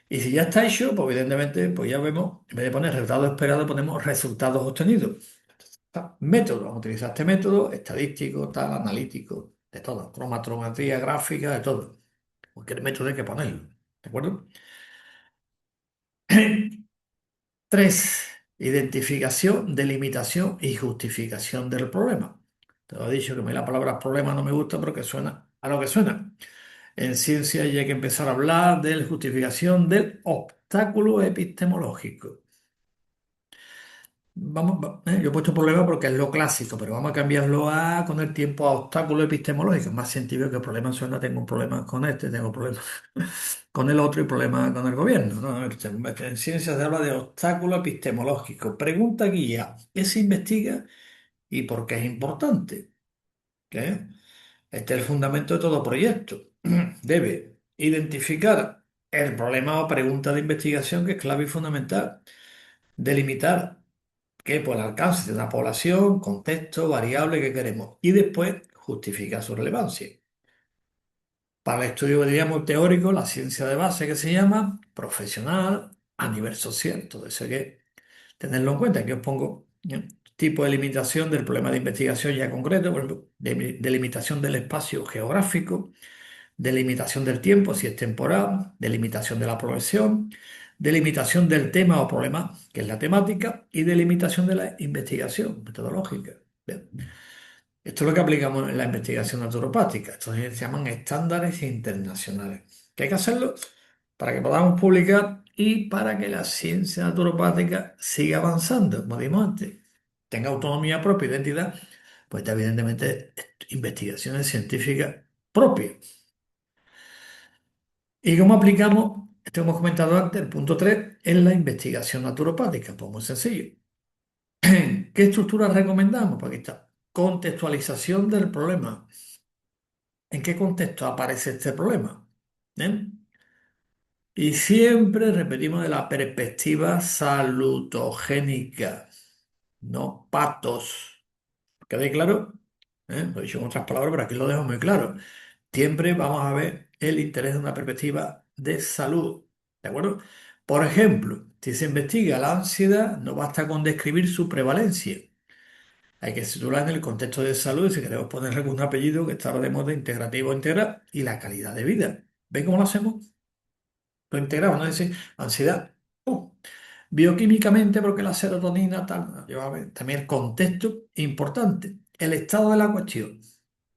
Y si ya está hecho, pues evidentemente, pues ya vemos, en vez de poner resultados esperados, ponemos resultados obtenidos. Método, vamos a utilizar este método estadístico, tal, analítico, de todo, cromatografía gráfica, de todo. Cualquier método hay que ponerlo, ¿de acuerdo? Tres, identificación, delimitación y justificación del problema. Te lo he dicho que a mí la palabra problema no me gusta porque suena a lo que suena. En ciencia ya hay que empezar a hablar de la justificación del obstáculo epistemológico. Yo he puesto problema porque es lo clásico, pero vamos a cambiarlo a con el tiempo a obstáculo epistemológico. Es más científico que problema suena, tengo un problema con este, tengo problemas con el otro y problemas con el gobierno. ¿No? A ver, en ciencia se habla de obstáculo epistemológico. Pregunta guía, ¿qué se investiga y por qué es importante? ¿Qué? Este es el fundamento de todo proyecto. Debe identificar el problema o pregunta de investigación que es clave y fundamental. Delimitar que por el alcance de una población, contexto, variable que queremos y después justifica su relevancia. Para el estudio, diríamos, teórico, la ciencia de base que se llama, profesional, a nivel social. Todo eso hay que tenerlo en cuenta. Aquí os pongo tipo de limitación del problema de investigación ya concreto, por ejemplo, delimitación del espacio geográfico, delimitación del tiempo, si es temporal, delimitación de la progresión, delimitación del tema o problema, que es la temática, y delimitación de la investigación metodológica. Bien. Esto es lo que aplicamos en la investigación naturopática. Estos se llaman estándares internacionales. Que hay que hacerlo para que podamos publicar y para que la ciencia naturopática siga avanzando, como dijimos antes, tenga autonomía propia, identidad, pues está evidentemente investigaciones científicas propias. ¿Y cómo aplicamos? Esto hemos comentado antes, el punto 3 en la investigación naturopática. Pues muy sencillo. ¿Qué estructura recomendamos? Pues aquí está. Contextualización del problema. ¿En qué contexto aparece este problema? ¿Eh? Y siempre repetimos de la perspectiva salutogénica, no patos. ¿Queda claro? Lo he dicho en otras palabras, pero aquí lo dejo muy claro. Siempre vamos a ver el interés de una perspectiva de salud. ¿De acuerdo? Por ejemplo, si se investiga la ansiedad, no basta con describir su prevalencia. Hay que situarla en el contexto de salud y si queremos ponerle algún apellido que está ahora de moda integrativo integral y la calidad de vida. ¿Ven cómo lo hacemos? Lo integramos, ¿no? Dice ansiedad. Bioquímicamente, porque la serotonina, tal, ¿no? También el contexto importante. El estado de la cuestión.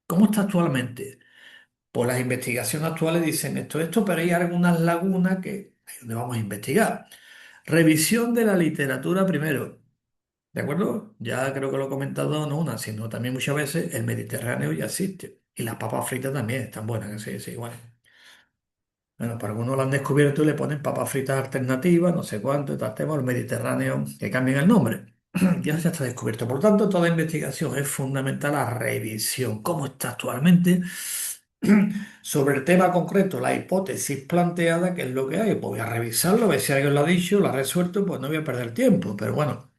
¿Cómo está actualmente? Pues las investigaciones actuales dicen esto, pero hay algunas lagunas que ahí es donde vamos a investigar. Revisión de la literatura primero. ¿De acuerdo? Ya creo que lo he comentado no una, sino también muchas veces el Mediterráneo ya existe. Y las papas fritas también están buenas, que sí, sí, bueno. Bueno, para algunos lo han descubierto y le ponen papas fritas alternativas, no sé cuánto, tal tema, el Mediterráneo, que cambien el nombre. Ya está descubierto. Por lo tanto, toda investigación es fundamental la revisión. ¿Cómo está actualmente? Sobre el tema concreto, la hipótesis planteada, ¿qué es lo que hay? Pues voy a revisarlo, a ver si alguien lo ha dicho, lo ha resuelto, pues no voy a perder tiempo. Pero bueno.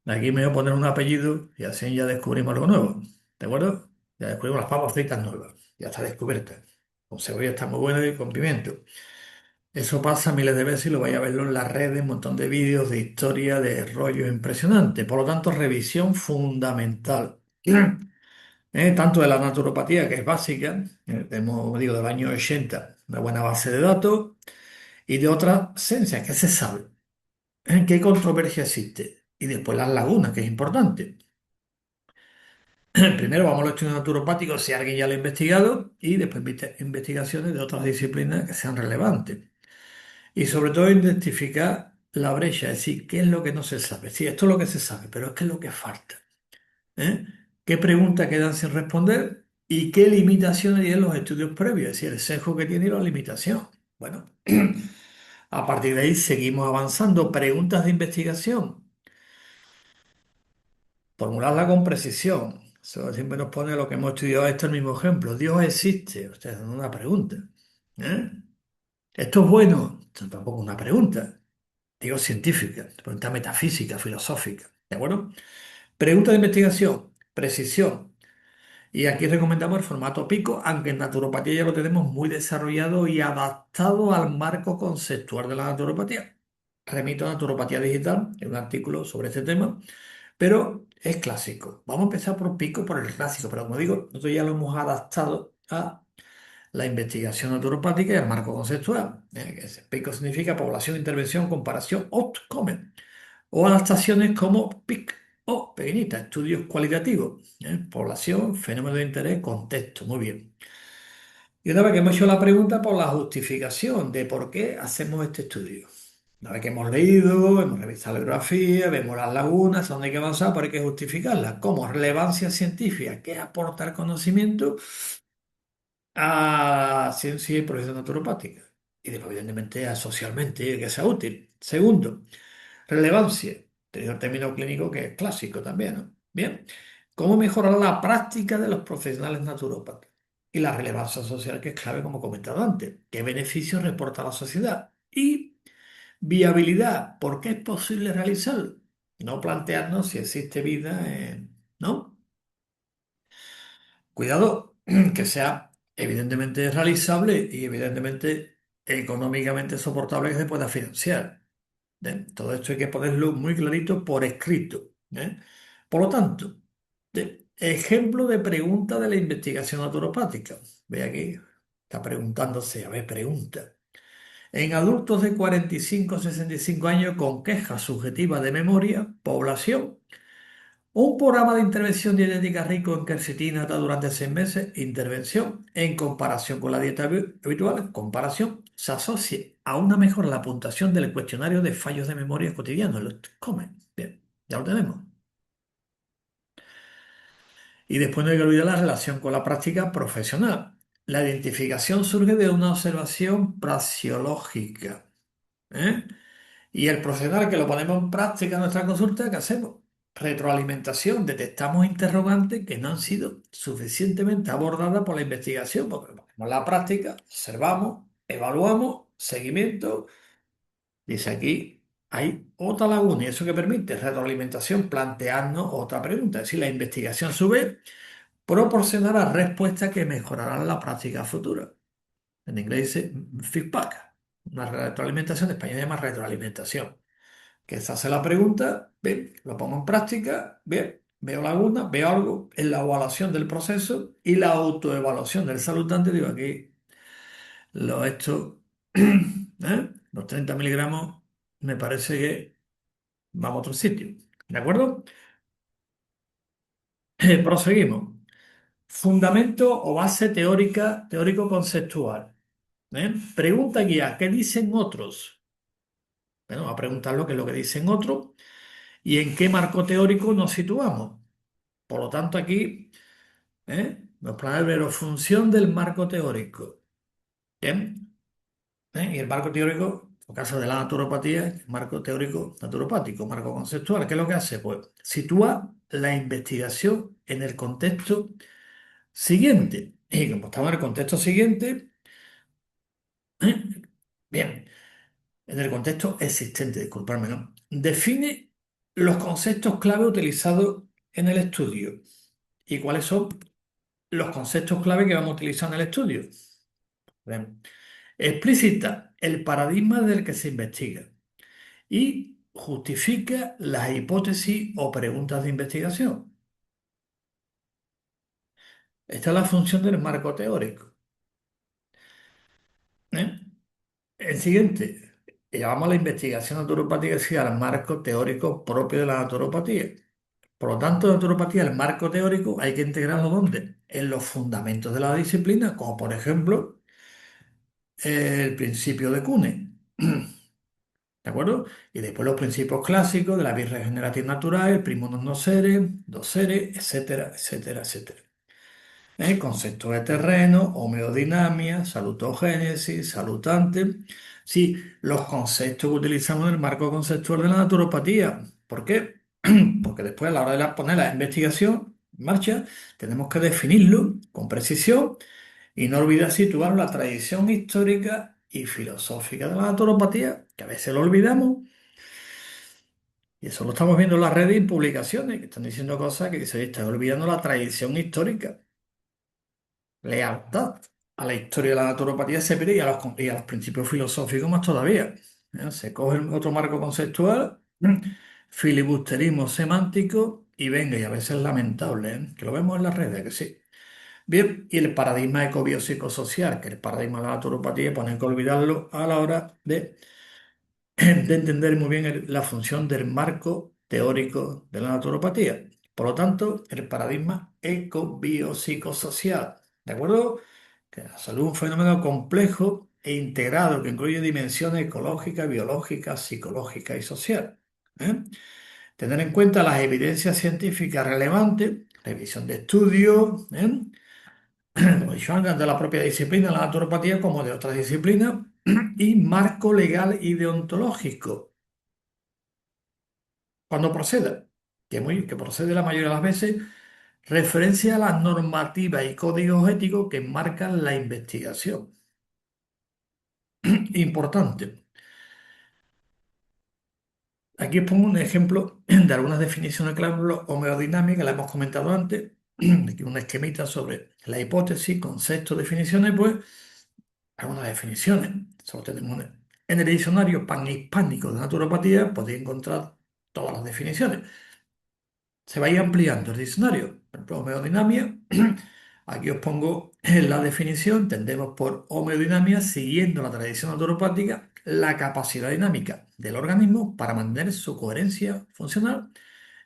Aquí me voy a poner un apellido y así ya descubrimos algo nuevo. ¿De acuerdo? Ya descubrimos las papas fritas nuevas. Ya está descubierta. Con cebolla está muy buena y con pimiento. Eso pasa miles de veces y lo vais a verlo en las redes, un montón de vídeos, de historia, de rollos impresionantes. Por lo tanto, revisión fundamental. Tanto de la naturopatía, que es básica, tenemos, digo, del año 80, una buena base de datos, y de otras ciencias, que se sabe. ¿Qué controversia existe? Y después las lagunas, que es importante. Primero vamos a los estudios naturopáticos si alguien ya lo ha investigado y después investigaciones de otras disciplinas que sean relevantes. Y sobre todo identificar la brecha, es decir, qué es lo que no se sabe. Sí, esto es lo que se sabe, pero es que es lo que falta. ¿Eh? ¿Qué preguntas quedan sin responder y qué limitaciones tienen los estudios previos? Es decir, el sesgo que tiene y la limitación. Bueno, a partir de ahí seguimos avanzando. Preguntas de investigación. Formularla con precisión. Eso siempre nos pone lo que hemos estudiado, este el mismo ejemplo. Dios existe. Ustedes dan una pregunta. ¿Eh? ¿Esto es bueno? Esto tampoco es una pregunta. Digo científica, pregunta metafísica, filosófica. ¿De acuerdo? Pregunta de investigación, precisión. Y aquí recomendamos el formato Pico, aunque en naturopatía ya lo tenemos muy desarrollado y adaptado al marco conceptual de la naturopatía. Remito a Naturopatía Digital, en un artículo sobre este tema. Pero es clásico. Vamos a empezar por Pico, por el clásico, pero como digo, nosotros ya lo hemos adaptado a la investigación naturopática y al marco conceptual. Pico significa población, intervención, comparación, outcome. O adaptaciones como PIC o pequeñita, estudios cualitativos. Población, fenómeno de interés, contexto. Muy bien. Y una vez que hemos hecho la pregunta por la justificación de por qué hacemos este estudio. Una vez que hemos leído, hemos revisado la bibliografía, vemos las lagunas, a dónde hay que avanzar, pero hay que justificarlas. Como relevancia científica, ¿qué aporta el conocimiento a ciencia y profesión naturopática? Y después, evidentemente, a socialmente, que sea útil. Segundo, relevancia. Tenía un término clínico que es clásico también, ¿no? Bien. ¿Cómo mejorar la práctica de los profesionales naturópatas? Y la relevancia social, que es clave, como comentado antes. ¿Qué beneficios reporta a la sociedad? Y viabilidad, ¿por qué es posible realizarlo? No plantearnos si existe vida, ¿no? Cuidado, que sea evidentemente realizable y evidentemente económicamente soportable que se pueda financiar. Todo esto hay que ponerlo muy clarito por escrito. Por lo tanto, ejemplo de pregunta de la investigación naturopática. Ve aquí. Está preguntándose, a ver, pregunta. En adultos de 45 a 65 años con quejas subjetivas de memoria, población, un programa de intervención dietética rico en quercetina hasta durante 6 meses, intervención en comparación con la dieta habitual, comparación, se asocia a una mejora en la puntuación del cuestionario de fallos de memoria cotidianos. Los comen. Bien, ya lo tenemos. Y después no hay que olvidar la relación con la práctica profesional. La identificación surge de una observación praxeológica. ¿Eh? Y el profesional que lo ponemos en práctica en nuestra consulta, ¿qué hacemos? Retroalimentación, detectamos interrogantes que no han sido suficientemente abordadas por la investigación, porque lo ponemos en la práctica, observamos, evaluamos, seguimiento. Dice aquí, hay otra laguna y eso que permite retroalimentación, plantearnos otra pregunta. Es decir, la investigación a su vez proporcionará respuestas que mejorarán la práctica futura. En inglés dice feedback. Una retroalimentación, en español se llama retroalimentación. Que se hace la pregunta, bien, lo pongo en práctica, bien, veo lagunas, veo algo en la evaluación del proceso y la autoevaluación del saludante. Digo, aquí lo he hecho, los 30 miligramos, me parece que vamos a otro sitio. ¿De acuerdo? Proseguimos. Fundamento o base teórica, teórico-conceptual. Pregunta guía, ¿qué dicen otros? Bueno, va a preguntar lo que es lo que dicen otros y en qué marco teórico nos situamos. Por lo tanto, aquí nos pone el verbo función del marco teórico. Bien. Y el marco teórico, en el caso de la naturopatía, el marco teórico naturopático, marco conceptual, ¿qué es lo que hace? Pues sitúa la investigación en el contexto siguiente. Y como estamos en el contexto siguiente, ¿eh? Bien, en el contexto existente, disculpadme, ¿no? Define los conceptos clave utilizados en el estudio. ¿Y cuáles son los conceptos clave que vamos a utilizar en el estudio? Bien. Explicita el paradigma del que se investiga y justifica las hipótesis o preguntas de investigación. Esta es la función del marco teórico. ¿Eh? El siguiente, llamamos la investigación naturopática sí, al marco teórico propio de la naturopatía. Por lo tanto, en naturopatía, el marco teórico hay que integrarlo ¿dónde? En los fundamentos de la disciplina, como por ejemplo el principio de Kuhne. ¿De acuerdo? Y después los principios clásicos de la birregeneración natural, el primo non nocere, docere, etcétera, etcétera, etcétera. Conceptos de terreno, homeodinamia, salutogénesis, salutante. Sí, los conceptos que utilizamos en el marco conceptual de la naturopatía. ¿Por qué? Porque después a la hora de poner la investigación en marcha, tenemos que definirlo con precisión y no olvidar situar la tradición histórica y filosófica de la naturopatía, que a veces lo olvidamos. Y eso lo estamos viendo en las redes y en publicaciones, que están diciendo cosas que se están olvidando la tradición histórica. Lealtad a la historia de la naturopatía se pide y a los principios filosóficos más todavía. Se coge otro marco conceptual, filibusterismo semántico y venga, y a veces es lamentable, que lo vemos en las redes, que sí. Bien, y el paradigma ecobiopsicosocial, que el paradigma de la naturopatía, pues no hay que olvidarlo a la hora de entender muy bien la función del marco teórico de la naturopatía. Por lo tanto, el paradigma ecobiopsicosocial, ¿de acuerdo? Que la salud es un fenómeno complejo e integrado que incluye dimensiones ecológicas, biológicas, psicológicas y social. ¿eh? Tener en cuenta las evidencias científicas relevantes, revisión de estudios, como he dicho antes, de la propia disciplina, la naturopatía, como de otras disciplinas, y marco legal y deontológico cuando proceda, que procede la mayoría de las veces, referencia a las normativas y códigos éticos que marcan la investigación. Importante. Aquí os pongo un ejemplo de algunas definiciones de cálculo homeodinámica, la hemos comentado antes. Aquí un esquemita sobre la hipótesis, conceptos, definiciones, pues algunas definiciones. Solo tenemos en el diccionario panhispánico de naturopatía, podéis encontrar todas las definiciones. Se va a ir ampliando el diccionario. Por ejemplo, homeodinamia Aquí os pongo la definición. Entendemos por homeodinamia, siguiendo la tradición naturopática, la capacidad dinámica del organismo para mantener su coherencia funcional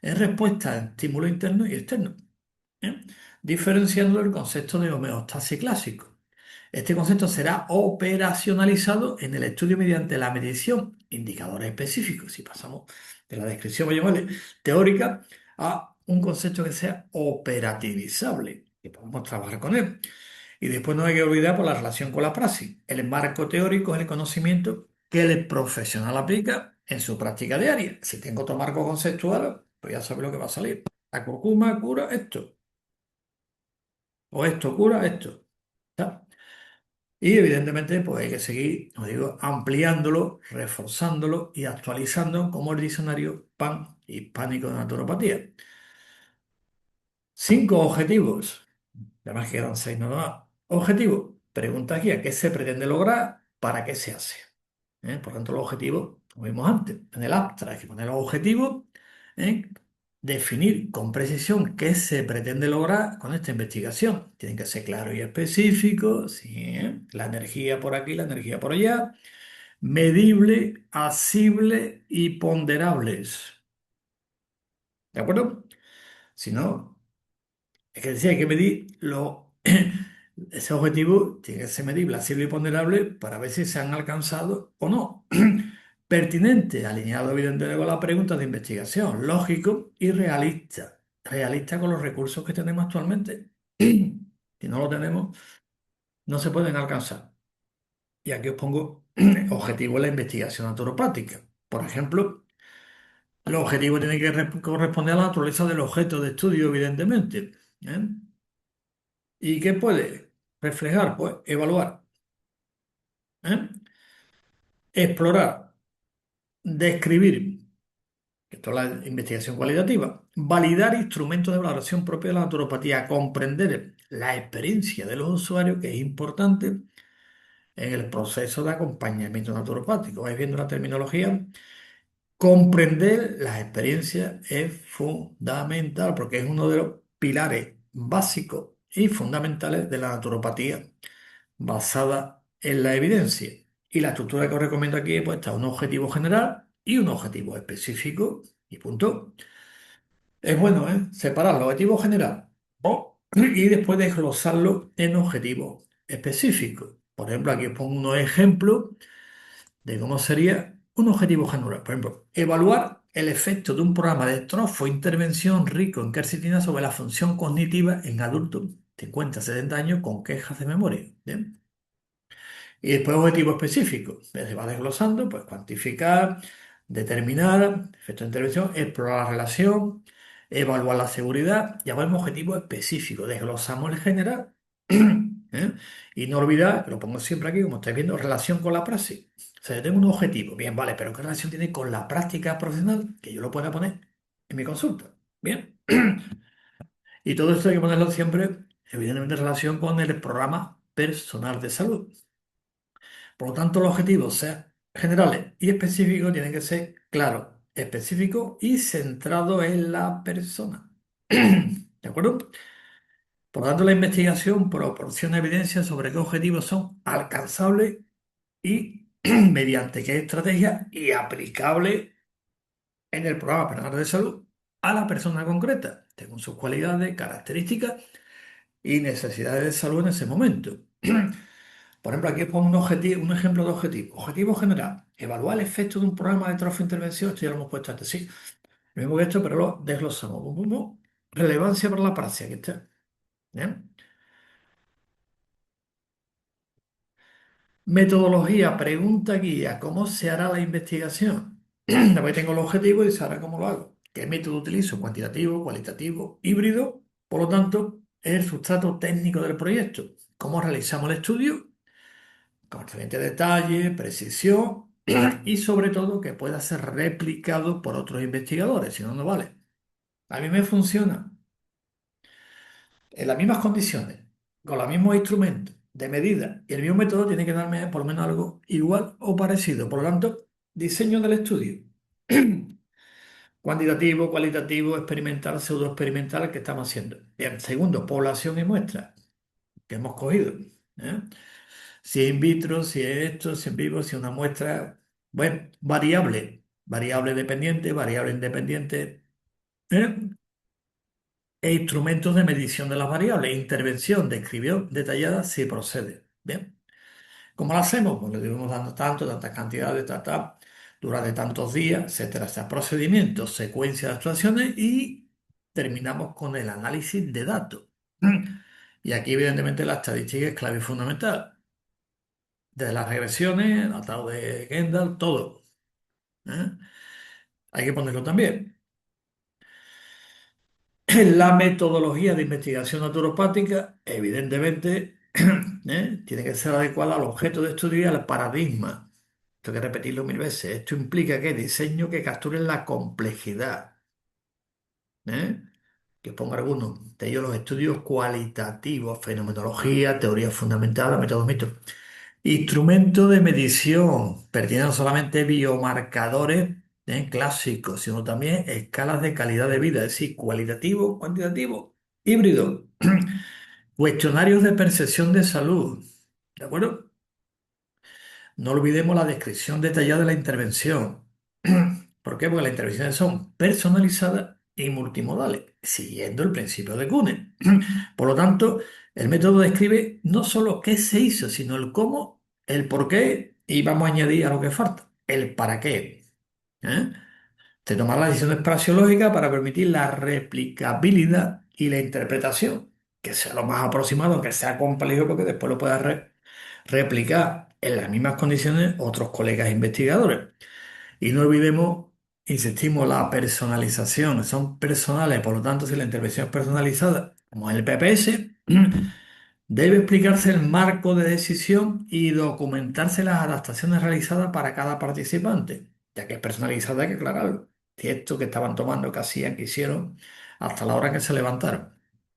en respuesta a estímulos internos y externos, ¿eh? Diferenciando el concepto de homeostasis clásico. Este concepto será operacionalizado en el estudio mediante la medición, indicadores específicos. Si pasamos de la descripción, voy a llamarle, teórica a un concepto que sea operativizable, que podamos trabajar con él. Y después no hay que olvidar por la relación con la praxis. El marco teórico es el conocimiento que el profesional aplica en su práctica diaria. Si tengo otro marco conceptual, pues ya sabe lo que va a salir. La curcuma cura esto, o esto cura esto. ¿Está? Y evidentemente, pues hay que seguir, como digo, ampliándolo, reforzándolo y actualizando como el diccionario PAN hispánico de naturopatía. 5 objetivos. Además quedan 6 nada más. Objetivo. Pregunta aquí, ¿a qué se pretende lograr? ¿Para qué se hace? Por tanto, los objetivos, como vimos antes, en el abstract hay que poner los objetivos, ¿eh? Definir con precisión qué se pretende lograr con esta investigación. Tienen que ser claros y específicos, ¿sí? La energía por aquí, la energía por allá, medible, asible y ponderables. ¿De acuerdo? Si no, es que decía, hay que medir ese objetivo tiene que ser medible, asible y ponderable para ver si se han alcanzado o no. Pertinente, alineado evidentemente con la pregunta de investigación, lógico y realista. Realista con los recursos que tenemos actualmente. Si no lo tenemos, no se pueden alcanzar. Y aquí os pongo objetivo de la investigación naturopática. Por ejemplo, los objetivos tienen que corresponder a la naturaleza del objeto de estudio, evidentemente. ¿Eh? ¿Y qué puede reflejar? Pues evaluar, ¿eh? Explorar, describir, esto es la investigación cualitativa, validar instrumentos de valoración propios de la naturopatía, comprender la experiencia de los usuarios, que es importante en el proceso de acompañamiento naturopático. Vais viendo la terminología. Comprender las experiencias es fundamental porque es uno de los pilares básicos y fundamentales de la naturopatía basada en la evidencia. Y la estructura que os recomiendo aquí pues, está un objetivo general y un objetivo específico. Y punto. Es bueno, ¿eh? Separar el objetivo general y después desglosarlo en objetivos específicos. Por ejemplo, aquí os pongo unos ejemplos de cómo sería un objetivo general. Por ejemplo, evaluar el efecto de un programa de intervención rico en quercetina sobre la función cognitiva en adultos 50 a 70 años con quejas de memoria. ¿Bien? Y después objetivo específico. Se va desglosando, pues cuantificar, determinar, efecto de intervención, explorar la relación, evaluar la seguridad. Ya vemos objetivo específico. Desglosamos el general. ¿Eh? Y no olvidar, que lo pongo siempre aquí, como estáis viendo, relación con la praxis. O sea, yo tengo un objetivo. Bien, vale, pero ¿qué relación tiene con la práctica profesional? Que yo lo pueda poner en mi consulta. Bien. Y todo esto hay que ponerlo siempre, evidentemente, en relación con el programa personal de salud. Por lo tanto, los objetivos, sean generales y específicos, tienen que ser claros, específicos y centrados en la persona. ¿De acuerdo? Por lo tanto, la investigación proporciona evidencia sobre qué objetivos son alcanzables y mediante qué estrategia y aplicable en el programa personal de salud a la persona concreta, según sus cualidades, características y necesidades de salud en ese momento. Por ejemplo, aquí pongo un ejemplo de objetivo. Objetivo general, evaluar el efecto de un programa de intervención. Esto ya lo hemos puesto antes, sí. Lo mismo que esto, pero lo desglosamos. Relevancia para la praxis, aquí está. ¿Bien? Metodología, pregunta guía, ¿cómo se hará la investigación? Después tengo el objetivo y se hará cómo lo hago. ¿Qué método utilizo? Cuantitativo, cualitativo, híbrido. Por lo tanto, es el sustrato técnico del proyecto. ¿Cómo realizamos el estudio? Con excelente detalle, precisión y sobre todo que pueda ser replicado por otros investigadores, si no, no vale. A mí me funciona en las mismas condiciones, con los mismos instrumentos de medida y el mismo método tiene que darme por lo menos algo igual o parecido. Por lo tanto, diseño del estudio. Cuantitativo, cualitativo, experimental, pseudoexperimental que estamos haciendo. Bien, segundo, población y muestra. que hemos cogido. ¿Eh? Si es in vitro, si es esto, si es en vivo, si es una muestra, bueno, variable, variable dependiente, variable independiente, ¿eh? E instrumentos de medición de las variables, intervención, descripción detallada si procede. Bien. ¿Cómo lo hacemos? Pues le debemos dando tanto, tantas cantidades, durante tantos días, etcétera. O sea, procedimientos, secuencia de actuaciones y terminamos con el análisis de datos. Y aquí, evidentemente, la estadística es clave y fundamental. Desde las regresiones, atado de Kendall, todo. ¿Eh? Hay que ponerlo también. La metodología de investigación naturopática, evidentemente, tiene que ser adecuada al objeto de estudio y al paradigma. Tengo que repetirlo mil veces. Esto implica que diseño que capture la complejidad. ¿Eh? Que ponga algunos de ellos los estudios cualitativos, fenomenología, teoría fundamental, métodos mixtos. Instrumento de medición, pertenecen no solamente biomarcadores clásicos, sino también escalas de calidad de vida, es decir, cualitativo, cuantitativo, híbrido. Cuestionarios de percepción de salud, ¿de acuerdo? No olvidemos la descripción detallada de la intervención. ¿Por qué? Porque las intervenciones son personalizadas y multimodales, siguiendo el principio de Kuhn. Por lo tanto, el método describe no solo qué se hizo, sino el cómo, el por qué y vamos a añadir a lo que falta, el para qué. ¿Eh? De tomar las decisiones praxeológicas para permitir la replicabilidad y la interpretación, que sea lo más aproximado, que sea complejo, porque después lo pueda replicar en las mismas condiciones otros colegas investigadores. Y no olvidemos, insistimos, la personalización. Son personales, por lo tanto, si la intervención es personalizada, como en el PPS, debe explicarse el marco de decisión y documentarse las adaptaciones realizadas para cada participante, ya que es personalizada, hay que aclararlo. Si esto que estaban tomando, que hacían, que hicieron, hasta la hora que se levantaron.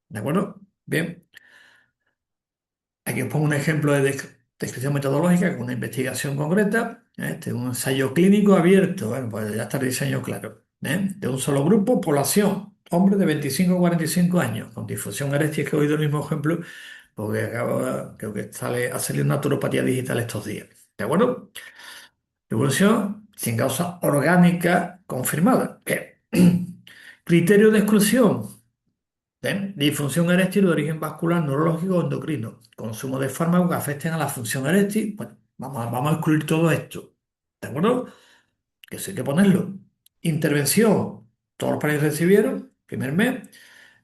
¿De acuerdo? Bien. Aquí os pongo un ejemplo de descripción metodológica con una investigación concreta. Este es un ensayo clínico abierto. Bueno, pues ya está el diseño claro. De un solo grupo, población, hombres de 25 a 45 años, con difusión eréctil, que he oído el mismo ejemplo, porque creo que ha salido naturopatía digital estos días. ¿De acuerdo? Evolución sin causa orgánica confirmada. Bien. Criterio de exclusión. ¿Ven? Disfunción eréctil de origen vascular, neurológico o endocrino. Consumo de fármacos que afecten a la función eréctil. Bueno, vamos a excluir todo esto. ¿De acuerdo? Que eso hay que ponerlo. Intervención. Todos los países recibieron, primer mes,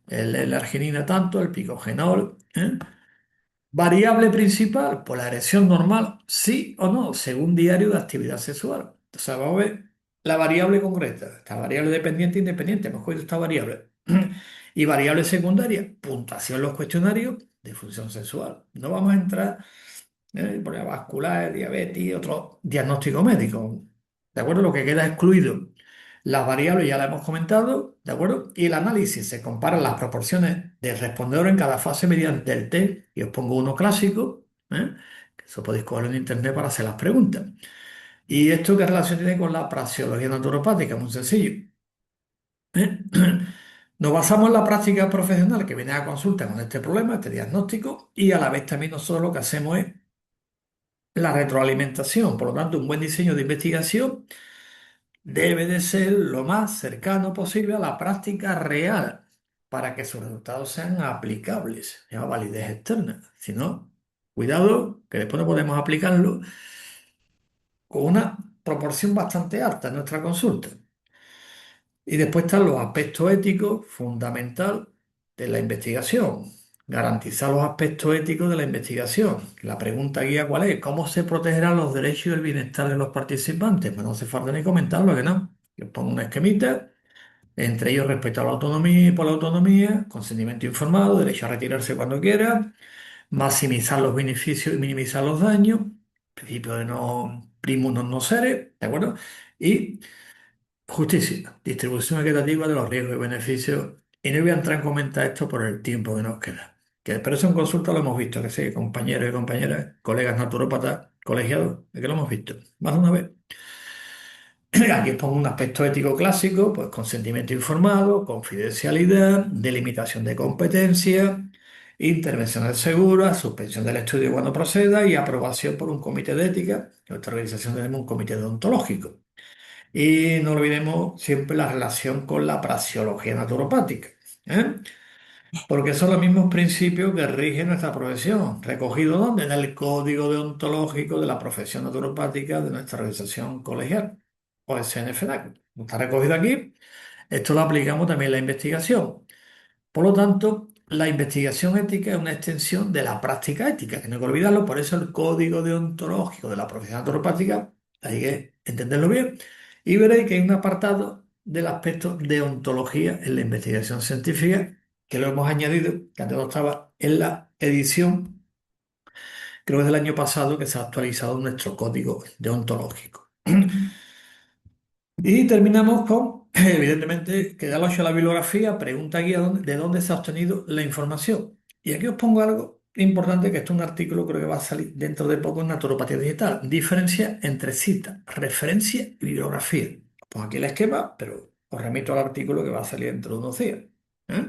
el arginina tanto, el picogenol. Variable principal, pues la erección normal, sí o no, según diario de actividad sexual. Entonces vamos a ver la variable concreta, esta variable dependiente e independiente, hemos cogido esta variable. Y variable secundaria, puntuación en los cuestionarios de función sexual. No vamos a entrar problemas vasculares, diabetes y otro diagnóstico médico. ¿De acuerdo? Lo que queda excluido. Las variables ya las hemos comentado, ¿de acuerdo? Y el análisis se comparan las proporciones del respondedor en cada fase mediante el test. Y os pongo uno clásico, que eso podéis cogerlo en internet para hacer las preguntas. ¿Y esto qué relación tiene con la praxeología naturopática? Muy sencillo. ¿eh? Nos basamos en la práctica profesional que viene a consulta con este problema, este diagnóstico, y a la vez también nosotros lo que hacemos es la retroalimentación. Por lo tanto, un buen diseño de investigación debe de ser lo más cercano posible a la práctica real para que sus resultados sean aplicables, se llama validez externa. Si no, cuidado, que después no podemos aplicarlo con una proporción bastante alta en nuestra consulta. Y después están los aspectos éticos fundamental de la investigación. Garantizar los aspectos éticos de la investigación. La pregunta guía ¿cuál es? ¿Cómo se protegerán los derechos y el bienestar de los participantes? Pues no hace falta ni comentarlo, que no. Yo pongo una esquemita, entre ellos respeto a la autonomía y por la autonomía, consentimiento informado, derecho a retirarse cuando quiera, maximizar los beneficios y minimizar los daños, principio de no primus non nocere, ¿de acuerdo? Y justicia, distribución equitativa de los riesgos y beneficios. Y no voy a entrar en comentar esto por el tiempo que nos queda. Pero eso en consulta lo hemos visto, que sí, compañeros y compañeras, colegas naturópatas, colegiados, es que lo hemos visto más de una vez. Aquí os pongo un aspecto ético clásico, pues consentimiento informado, confidencialidad, delimitación de competencia, intervenciones seguras, suspensión del estudio cuando proceda y aprobación por un comité de ética. En nuestra organización tenemos un comité deontológico. Y no olvidemos siempre la relación con la praxeología naturopática, ¿eh? Porque son los mismos principios que rigen nuestra profesión, recogidos ¿dónde? En el código deontológico de la profesión naturopática de nuestra organización colegial, o el CNFDAC. Está recogido aquí. Esto lo aplicamos también en la investigación. Por lo tanto, la investigación ética es una extensión de la práctica ética, que no hay que olvidarlo, por eso el código deontológico de la profesión naturopática hay que entenderlo bien. Y veréis que hay un apartado del aspecto de ontología en la investigación científica, que lo hemos añadido, que antes no estaba en la edición, creo que es del año pasado, que se ha actualizado nuestro código deontológico. Y terminamos con, evidentemente, que ya lo ha hecho la bibliografía, pregunta aquí de dónde se ha obtenido la información. Y aquí os pongo algo importante, que esto es un artículo, creo que va a salir dentro de poco en Naturopatía Digital. Diferencia entre cita, referencia y bibliografía. Os pongo aquí el esquema, pero os remito al artículo que va a salir dentro de unos días. ¿Eh?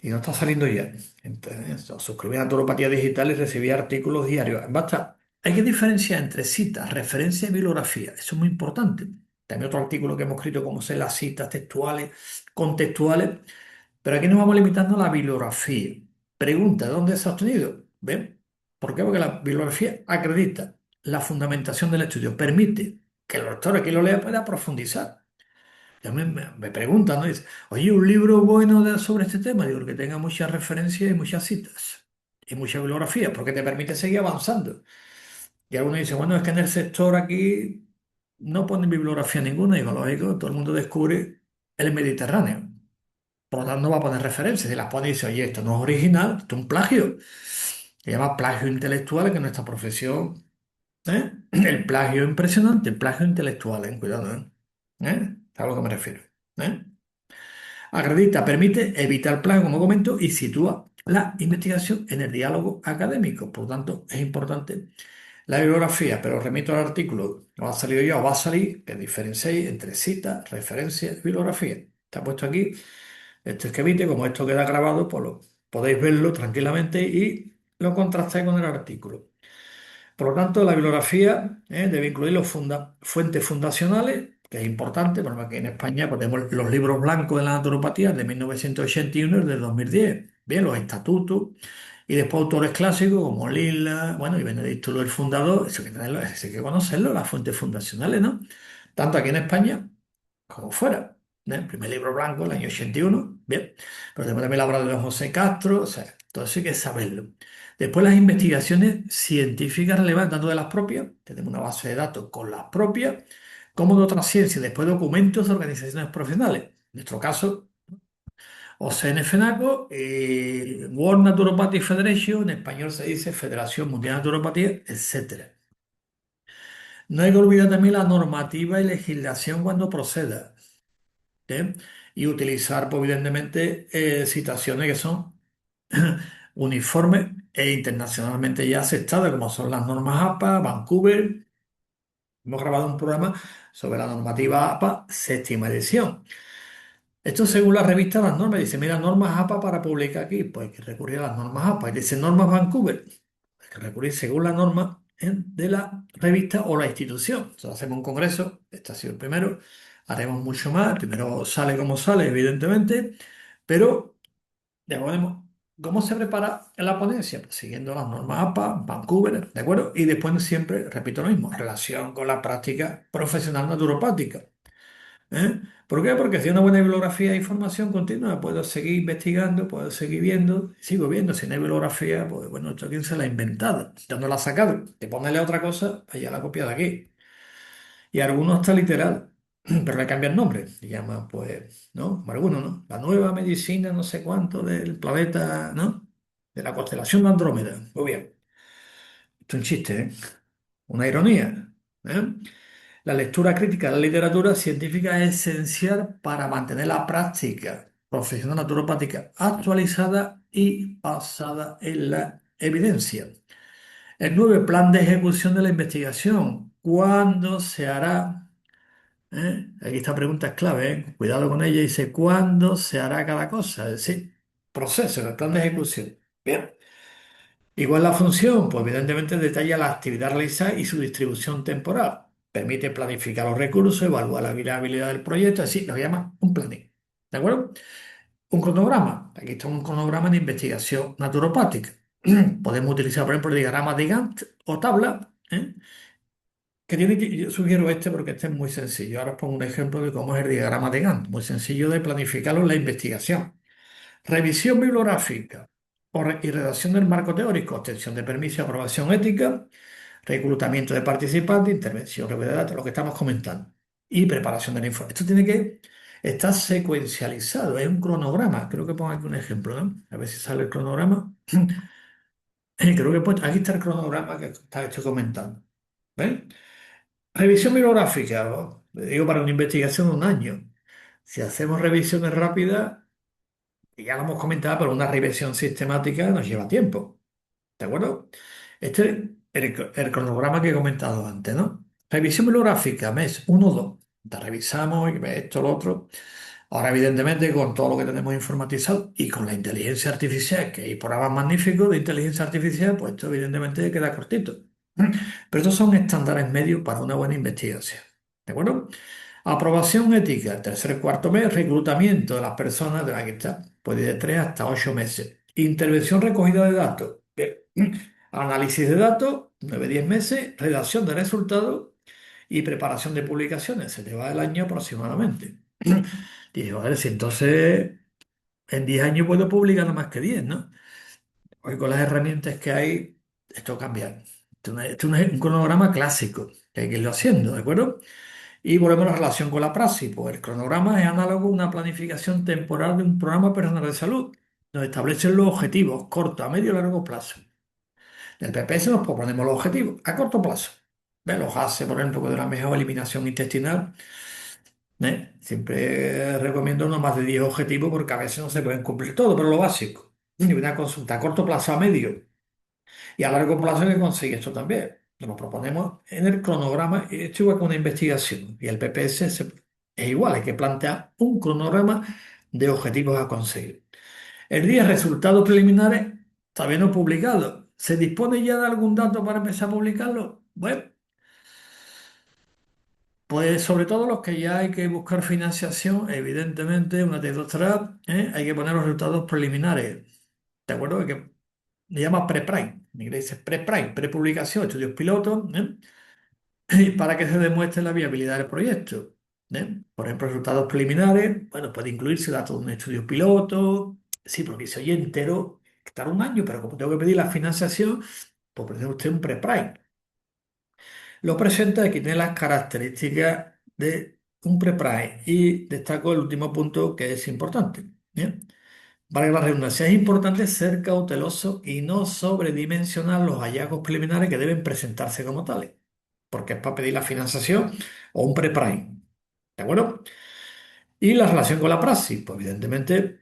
Y no está saliendo ya. Entonces, os suscribí a Naturopatía Digital y recibí artículos diarios. Basta. Hay que diferenciar entre citas, referencia y bibliografía. Eso es muy importante. También otro artículo que hemos escrito, como son las citas textuales, contextuales. Pero aquí nos vamos limitando a la bibliografía. Pregunta, ¿dónde se ha obtenido? ¿Ven? ¿Por qué? Porque la bibliografía acredita la fundamentación del estudio, permite que el lector que lo lea pueda profundizar. Ya me preguntan, ¿no? Dice, oye, un libro bueno sobre este tema, digo, que tenga muchas referencias y muchas citas y mucha bibliografía, porque te permite seguir avanzando. Y algunos dicen, bueno, es que en el sector aquí no ponen bibliografía ninguna, digo, lógico, todo el mundo descubre el Mediterráneo. Por lo tanto, no va a poner referencias. Si las pone y dice, oye, esto no es original, esto es un plagio. Se llama plagio intelectual, que en nuestra profesión, ¿eh? El plagio impresionante, el plagio intelectual, cuidado, ¿eh? ¿Eh? ¿Sabes a lo que me refiero? ¿Eh? Acredita, permite evitar plagio, como comento, y sitúa la investigación en el diálogo académico. Por lo tanto, es importante la bibliografía, pero remito al artículo, no ha salido ya o va a salir, que diferenciéis entre cita, referencia y bibliografía. Está puesto aquí, esto es que evite, como esto queda grabado, pues podéis verlo tranquilamente y lo contrastáis con el artículo. Por lo tanto, la bibliografía debe incluir fuentes fundacionales, que es importante, porque aquí en España pues, tenemos los libros blancos de la naturopatía de 1981 y el de 2010, bien, los estatutos, y después autores clásicos como Lila, bueno, y Benedicto el fundador, eso hay que tenerlo, eso hay que conocerlo, las fuentes fundacionales, ¿no? Tanto aquí en España como fuera. El primer libro blanco, el año 81, bien. Pero después también la obra de don José Castro, o sea, todo eso hay que saberlo. Después las investigaciones científicas relevantes, tanto de las propias, tenemos una base de datos con las propias, como de otras ciencias, después documentos de organizaciones profesionales. En nuestro caso, OCN-FENACO, World Naturopathy Federation, en español se dice Federación Mundial de Naturopatía, etcétera. No hay que olvidar también la normativa y legislación cuando proceda. ¿Eh? Y utilizar, pues, evidentemente, citaciones que son uniformes e internacionalmente ya aceptadas, como son las normas APA, Vancouver. Hemos grabado un programa sobre la normativa APA, séptima edición. Esto según la revista Las Normas, dice, mira, normas APA para publicar aquí, pues hay que recurrir a las normas APA. Y dice normas Vancouver, hay que recurrir según la norma de la revista o la institución. Entonces hacemos un congreso, este ha sido el primero, haremos mucho más, primero sale como sale, evidentemente, pero ya podemos, ¿cómo se prepara en la ponencia? Pues siguiendo las normas APA, Vancouver, ¿de acuerdo? Y después siempre, repito lo mismo, relación con la práctica profesional naturopática. ¿Eh? ¿Por qué? Porque si hay una buena bibliografía e información continua, puedo seguir investigando, puedo seguir viendo, sigo viendo. Si no hay bibliografía, pues bueno, esto quién se la ha inventado, ¿dónde la ha sacado? Te ponerle otra cosa, allá la copia de aquí. Y algunos está literal, pero le cambia el nombre. Se llama, pues, ¿no? Algunos, ¿no? La nueva medicina, no sé cuánto, del planeta, ¿no? De la constelación de Andrómeda. Muy bien. Esto es un chiste, ¿eh? Una ironía. ¿Eh? La lectura crítica de la literatura científica es esencial para mantener la práctica profesional naturopática actualizada y basada en la evidencia. El 9, plan de ejecución de la investigación. ¿Cuándo se hará? Aquí esta pregunta es clave, ¿eh? Cuidado con ella. Dice, ¿cuándo se hará cada cosa? Es decir, proceso, el plan de ejecución. Bien. Igual la función, pues evidentemente detalla la actividad realizada y su distribución temporal. Permite planificar los recursos, evaluar la viabilidad del proyecto, así lo llama un planning. ¿De acuerdo? Un cronograma. Aquí está un cronograma de investigación naturopática. Podemos utilizar, por ejemplo, el diagrama de Gantt o tabla, ¿eh? Yo sugiero este porque este es muy sencillo. Ahora os pongo un ejemplo de cómo es el diagrama de Gantt. Muy sencillo de planificarlo en la investigación. Revisión bibliográfica y redacción del marco teórico, obtención de permiso y aprobación ética, reclutamiento de participantes, intervención, red de datos, lo que estamos comentando, y preparación del informe. Esto tiene que estar secuencializado, es un cronograma. Creo que pongo aquí un ejemplo, ¿no? A ver si sale el cronograma. Creo que aquí está el cronograma que estoy comentando. ¿Ven? Revisión bibliográfica, ¿no? Digo, para una investigación de un año. Si hacemos revisiones rápidas, y ya lo hemos comentado, pero una revisión sistemática nos lleva tiempo. ¿De acuerdo? Este es el cronograma que he comentado antes, ¿no? Revisión bibliográfica, mes uno 2. Te revisamos y ves esto, lo otro. Ahora, evidentemente, con todo lo que tenemos informatizado y con la inteligencia artificial, que hay programas magníficos de inteligencia artificial, pues esto evidentemente queda cortito. Pero estos son estándares medios para una buena investigación. ¿De acuerdo? Aprobación ética, tercer cuarto mes, reclutamiento de las personas de la que está, puede ir de 3 hasta 8 meses. Intervención recogida de datos, bien. Análisis de datos, 9 10 meses, redacción de resultados y preparación de publicaciones, se te va el año aproximadamente. Y digo, a ver, si entonces en 10 años puedo publicar no más que 10, ¿no? Hoy con las herramientas que hay, esto cambia. Esto no es un cronograma clásico, que hay que irlo haciendo, ¿de acuerdo? Y volvemos a la relación con la praxis. Pues el cronograma es análogo a una planificación temporal de un programa personal de salud, donde establecen los objetivos corto, a medio y largo plazo. En el PPS nos proponemos los objetivos a corto plazo. ¿Ves? Los hace, por ejemplo, de una mejor eliminación intestinal. ¿Eh? Siempre recomiendo no más de 10 objetivos porque a veces no se pueden cumplir todo, pero lo básico. Y una consulta a corto plazo, a medio y a largo plazo hay que conseguir esto también. Nos lo proponemos en el cronograma, y esto igual que una investigación. Y el PPS es igual, hay que plantear un cronograma de objetivos a conseguir. El día resultados preliminares, todavía no publicado. ¿Se dispone ya de algún dato para empezar a publicarlo? Bueno, pues sobre todo los que ya hay que buscar financiación, evidentemente, una tesis doctoral, hay que poner los resultados preliminares. ¿De acuerdo? Que le llama pre-prime. En inglés es pre-prime, prepublicación, estudios pilotos, para que se demuestre la viabilidad del proyecto. Por ejemplo, resultados preliminares, bueno, puede incluirse datos de un estudio piloto, sí, porque si oye entero, estar un año, pero como tengo que pedir la financiación, pues presenta usted un pre-prime. Lo presenta aquí tiene las características de un pre-prime y destaco el último punto que es importante. ¿Bien? Para la redundancia, es importante ser cauteloso y no sobredimensionar los hallazgos preliminares que deben presentarse como tales, porque es para pedir la financiación o un pre-prime. ¿De acuerdo? Y la relación con la praxis, pues evidentemente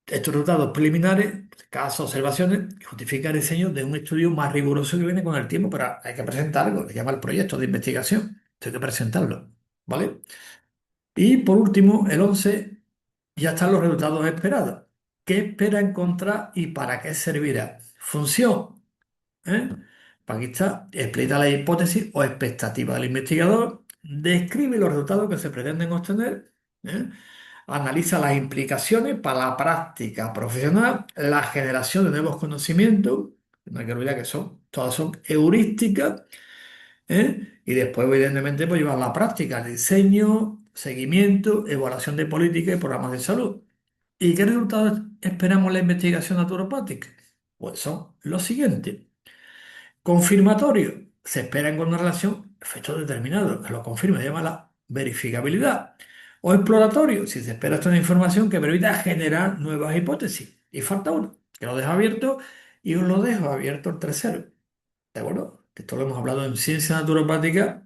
estos resultados preliminares, casos, observaciones, justifican el diseño de un estudio más riguroso que viene con el tiempo, pero hay que presentar algo, le llama el proyecto de investigación, hay que presentarlo, ¿vale? Y por último, el 11 ya están los resultados esperados. ¿Qué espera encontrar y para qué servirá? Función. ¿Eh? Aquí está, explica la hipótesis o expectativa del investigador, describe los resultados que se pretenden obtener, ¿eh? Analiza las implicaciones para la práctica profesional, la generación de nuevos conocimientos, no hay que olvidar que todas son heurísticas, y después, evidentemente, pues llevar a la práctica, el diseño, seguimiento, evaluación de políticas y programas de salud. ¿Y qué resultados esperamos en la investigación naturopática? Pues son los siguientes. Confirmatorio. Se espera con una relación, efecto determinado, que lo confirme, se llama la verificabilidad. O exploratorio, si se espera esta información que permita generar nuevas hipótesis. Y falta uno, que lo dejo abierto y os lo dejo abierto el tercero. ¿De acuerdo? Esto lo hemos hablado en ciencia naturopática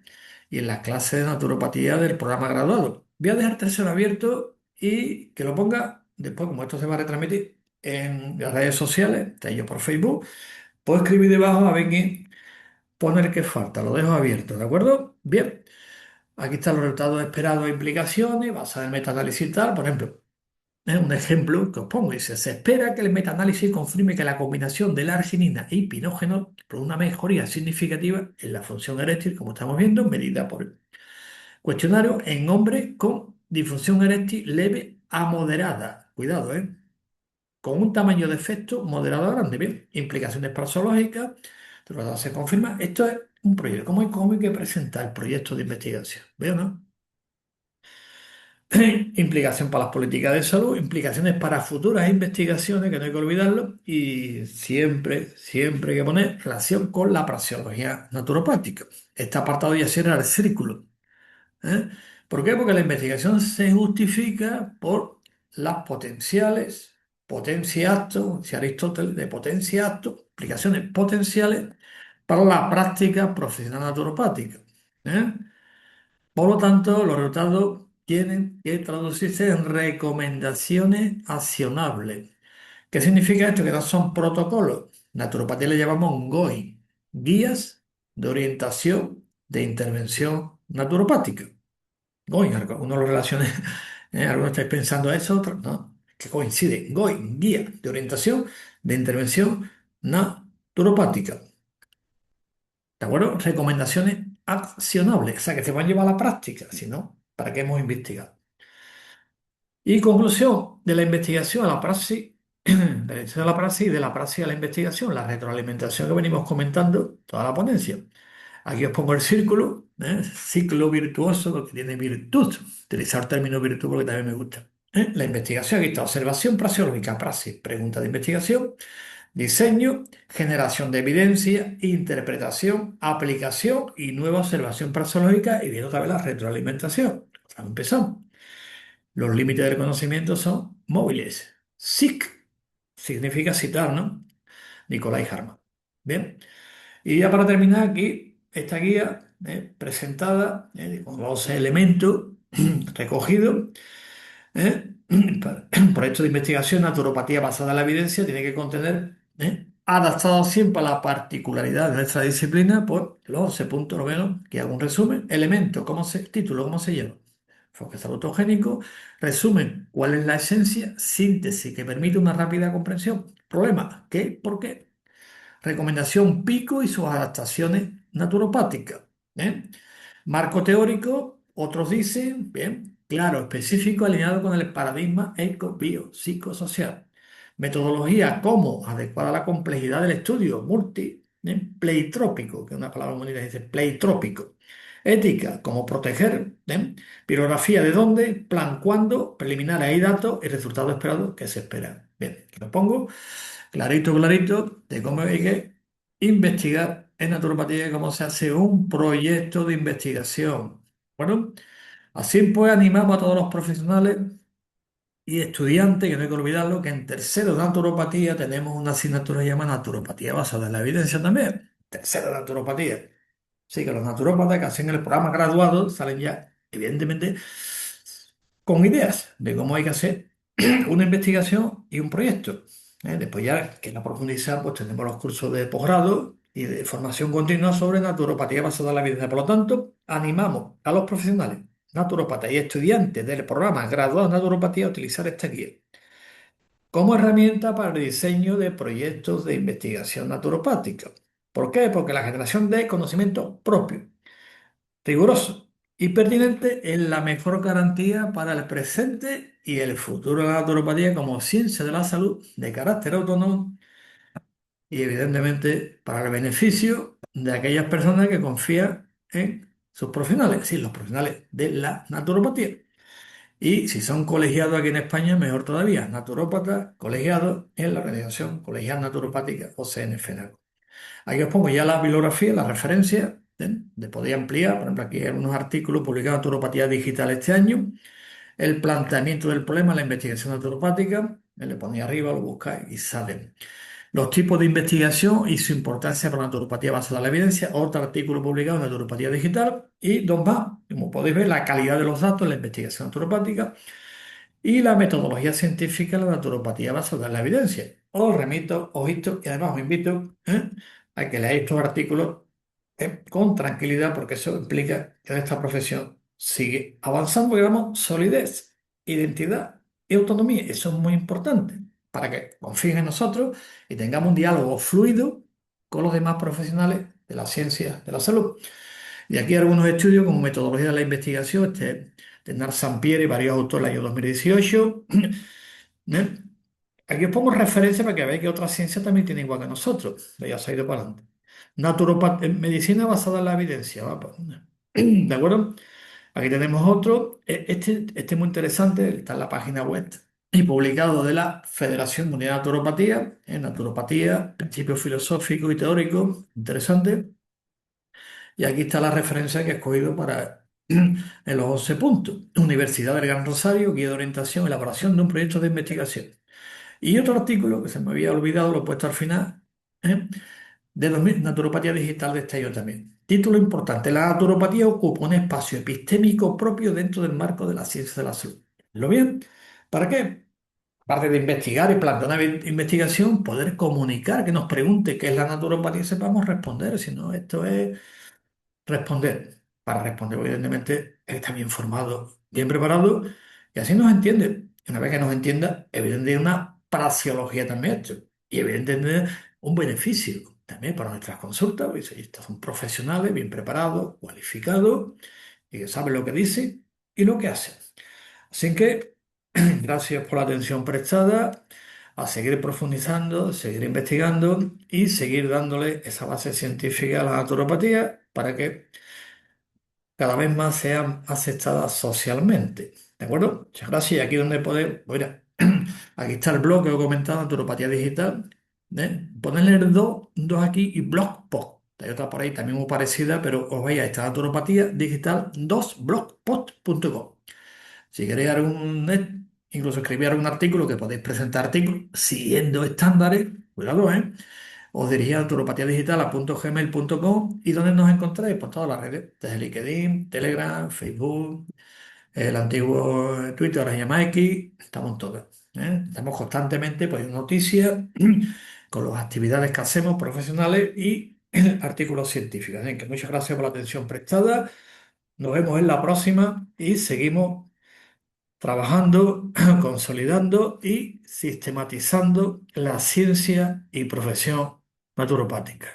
y en las clases de naturopatía del programa graduado. Voy a dejar el tercero abierto y que lo ponga después, como esto se va a retransmitir en las redes sociales, está yo por Facebook, puedo escribir debajo a ver qué poner qué falta. Lo dejo abierto, ¿de acuerdo? Bien. Aquí están los resultados esperados e implicaciones, basadas en metaanálisis y tal, por ejemplo. Es un ejemplo que os pongo. Dice, se espera que el metaanálisis confirme que la combinación de la arginina y pinógeno produce una mejoría significativa en la función eréctil, como estamos viendo, medida por el cuestionario en hombres con disfunción eréctil leve a moderada. Cuidado, ¿eh? Con un tamaño de efecto moderado a grande. Bien, implicaciones parasiológicas, se confirma. Esto es un proyecto. ¿Cómo hay que presentar el proyecto de investigación? ¿Veo, no? Implicación para las políticas de salud, implicaciones para futuras investigaciones, que no hay que olvidarlo, y siempre hay que poner relación con la praxeología naturopática. Este apartado ya cierra el círculo. ¿Eh? ¿Por qué? Porque la investigación se justifica por las potenciales, potencia acto, decía Aristóteles, de potencia acto, implicaciones potenciales para la práctica profesional naturopática. ¿Eh? Por lo tanto, los resultados tienen que traducirse en recomendaciones accionables. ¿Qué significa esto? Que no son protocolos. Naturopatía le llamamos GOI, guías de orientación de intervención naturopática. GOI, uno lo relaciona, algunos estáis pensando eso, otros no, que coincide. GOI, guía de orientación de intervención naturopática. ¿De acuerdo? Recomendaciones accionables, o sea, que se van a llevar a la práctica, si no, ¿para qué hemos investigado? Y conclusión de la investigación a la praxis, de la investigación a la praxis y de la praxis a la investigación, la retroalimentación que venimos comentando toda la ponencia. Aquí os pongo el círculo, ciclo virtuoso, porque tiene virtud. Utilizar el término virtud porque también me gusta. La investigación, aquí está, observación praxeológica, praxis, pregunta de investigación, diseño, generación de evidencia, interpretación, aplicación y nueva observación praxeológica y viene otra vez la retroalimentación. Otra vez empezamos. Los límites del conocimiento son móviles. SIC significa citar, ¿no? Nicolai Harman. Bien. Y ya para terminar aquí, esta guía presentada con los elementos recogidos. ¿Eh? Proyecto de investigación, naturopatía basada en la evidencia, tiene que contener, adaptado siempre a la particularidad de nuestra disciplina, por los 11 puntos, lo menos, que hago un resumen. Elemento, título, ¿cómo se llama? Enfoque salutogénico. Resumen, ¿cuál es la esencia? Síntesis, que permite una rápida comprensión. Problema, ¿qué? ¿Por qué? Recomendación Pico y sus adaptaciones naturopáticas. ¿Eh? Marco teórico, otros dicen, bien, claro, específico, alineado con el paradigma eco-bio-psicosocial. Metodología, cómo adecuada a la complejidad del estudio, pleitrópico, que es una palabra muy linda, dice pleitrópico. Ética, cómo proteger. Bibliografía, de dónde, plan, cuándo, preliminares, hay datos y resultado esperado que se espera. Bien, lo pongo clarito, de cómo hay que investigar en naturopatía y cómo se hace un proyecto de investigación. Bueno, así pues animamos a todos los profesionales y estudiantes, que no hay que olvidarlo, que en tercero de naturopatía tenemos una asignatura llamada naturopatía basada en la evidencia también. Tercero de naturopatía. Sí, que los naturópatas que hacen el programa graduado salen ya, evidentemente, con ideas de cómo hay que hacer una investigación y un proyecto. Después ya que la profundizar, pues tenemos los cursos de posgrado y de formación continua sobre naturopatía basada en la evidencia. Por lo tanto, animamos a los profesionales, naturópatas y estudiantes del programa graduados en naturopatía a utilizar esta guía como herramienta para el diseño de proyectos de investigación naturopática. ¿Por qué? Porque la generación de conocimiento propio, riguroso y pertinente es la mejor garantía para el presente y el futuro de la naturopatía como ciencia de la salud de carácter autónomo y evidentemente para el beneficio de aquellas personas que confían en sus profesionales, es decir, los profesionales de la naturopatía. Y si son colegiados aquí en España, mejor todavía, naturópatas colegiados en la Organización Colegial Naturopática o CNFNAC. Aquí os pongo ya la bibliografía, las referencias, de poder ampliar. Por ejemplo, aquí hay unos artículos publicados en Naturopatía Digital este año. El planteamiento del problema, la investigación naturopática. Le ponía arriba, lo buscáis y salen. Los tipos de investigación y su importancia para la naturopatía basada en la evidencia. Otro artículo publicado en Naturopatía Digital. Y dos más, como podéis ver, la calidad de los datos en la investigación naturopática y la metodología científica de la naturopatía basada en la evidencia. Os remito, ojito, y además os invito a que leáis estos artículos con tranquilidad, porque eso implica que esta profesión sigue avanzando y damos solidez, identidad y y autonomía. Eso es muy importante para que confíen en nosotros y tengamos un diálogo fluido con los demás profesionales de la ciencia de la salud. Y aquí algunos estudios como metodología de la investigación, de Nars Sampieri y varios autores del año 2018. ¿eh? Aquí os pongo referencia para que veáis que otras ciencias también tienen igual que nosotros. Ya se ha ido para adelante. Medicina basada en la evidencia. ¿Va? Pues, ¿de acuerdo? Aquí tenemos otro. Este es muy interesante, está en la página web y publicado de la Federación Mundial de Naturopatía, en Naturopatía, principios filosóficos y teóricos. Interesante. Y aquí está la referencia que he escogido para en los 11 puntos. Universidad del Gran Rosario, guía de orientación, elaboración de un proyecto de investigación. Y otro artículo que se me había olvidado, lo he puesto al final, ¿eh? De 2000, Naturopatía Digital de este año también. Título importante: la naturopatía ocupa un espacio epistémico propio dentro del marco de la ciencia de la salud. ¿Lo bien? ¿Para qué? Aparte de investigar y plantear una investigación, poder comunicar, que nos pregunte qué es la naturopatía y sepamos responder. Si no, esto es responder. Para responder, evidentemente, está bien formado, bien preparado, y así nos entiende. Y una vez que nos entienda, evidentemente una praxeología también esto. Y evidentemente un beneficio también para nuestras consultas. Pues, estos son profesionales, bien preparados, cualificados, y que saben lo que dicen y lo que hacen. Así que, gracias por la atención prestada, a seguir profundizando, seguir investigando y seguir dándole esa base científica a la naturopatía para que cada vez más sean aceptadas socialmente. ¿De acuerdo? Muchas gracias. Y aquí donde podéis, mira, aquí está el blog que os he comentado, Naturopatía Digital. Ponerle el dos aquí y blogpost. Hay otra por ahí también muy parecida, pero os veis, está Naturopatía Digital 2 blogpost.com. Si queréis incluso escribir algún artículo, que podéis presentar artículos siguiendo estándares, cuidado, os dirigís a naturopatiadigital.gmail.com y donde nos encontráis por todas las redes, desde LinkedIn, Telegram, Facebook, el antiguo Twitter, ahora se llama X, estamos en todas. Estamos constantemente poniendo noticias con las actividades que hacemos profesionales y artículos científicos. Así que muchas gracias por la atención prestada. Nos vemos en la próxima y seguimos trabajando, consolidando y sistematizando la ciencia y profesión naturopática.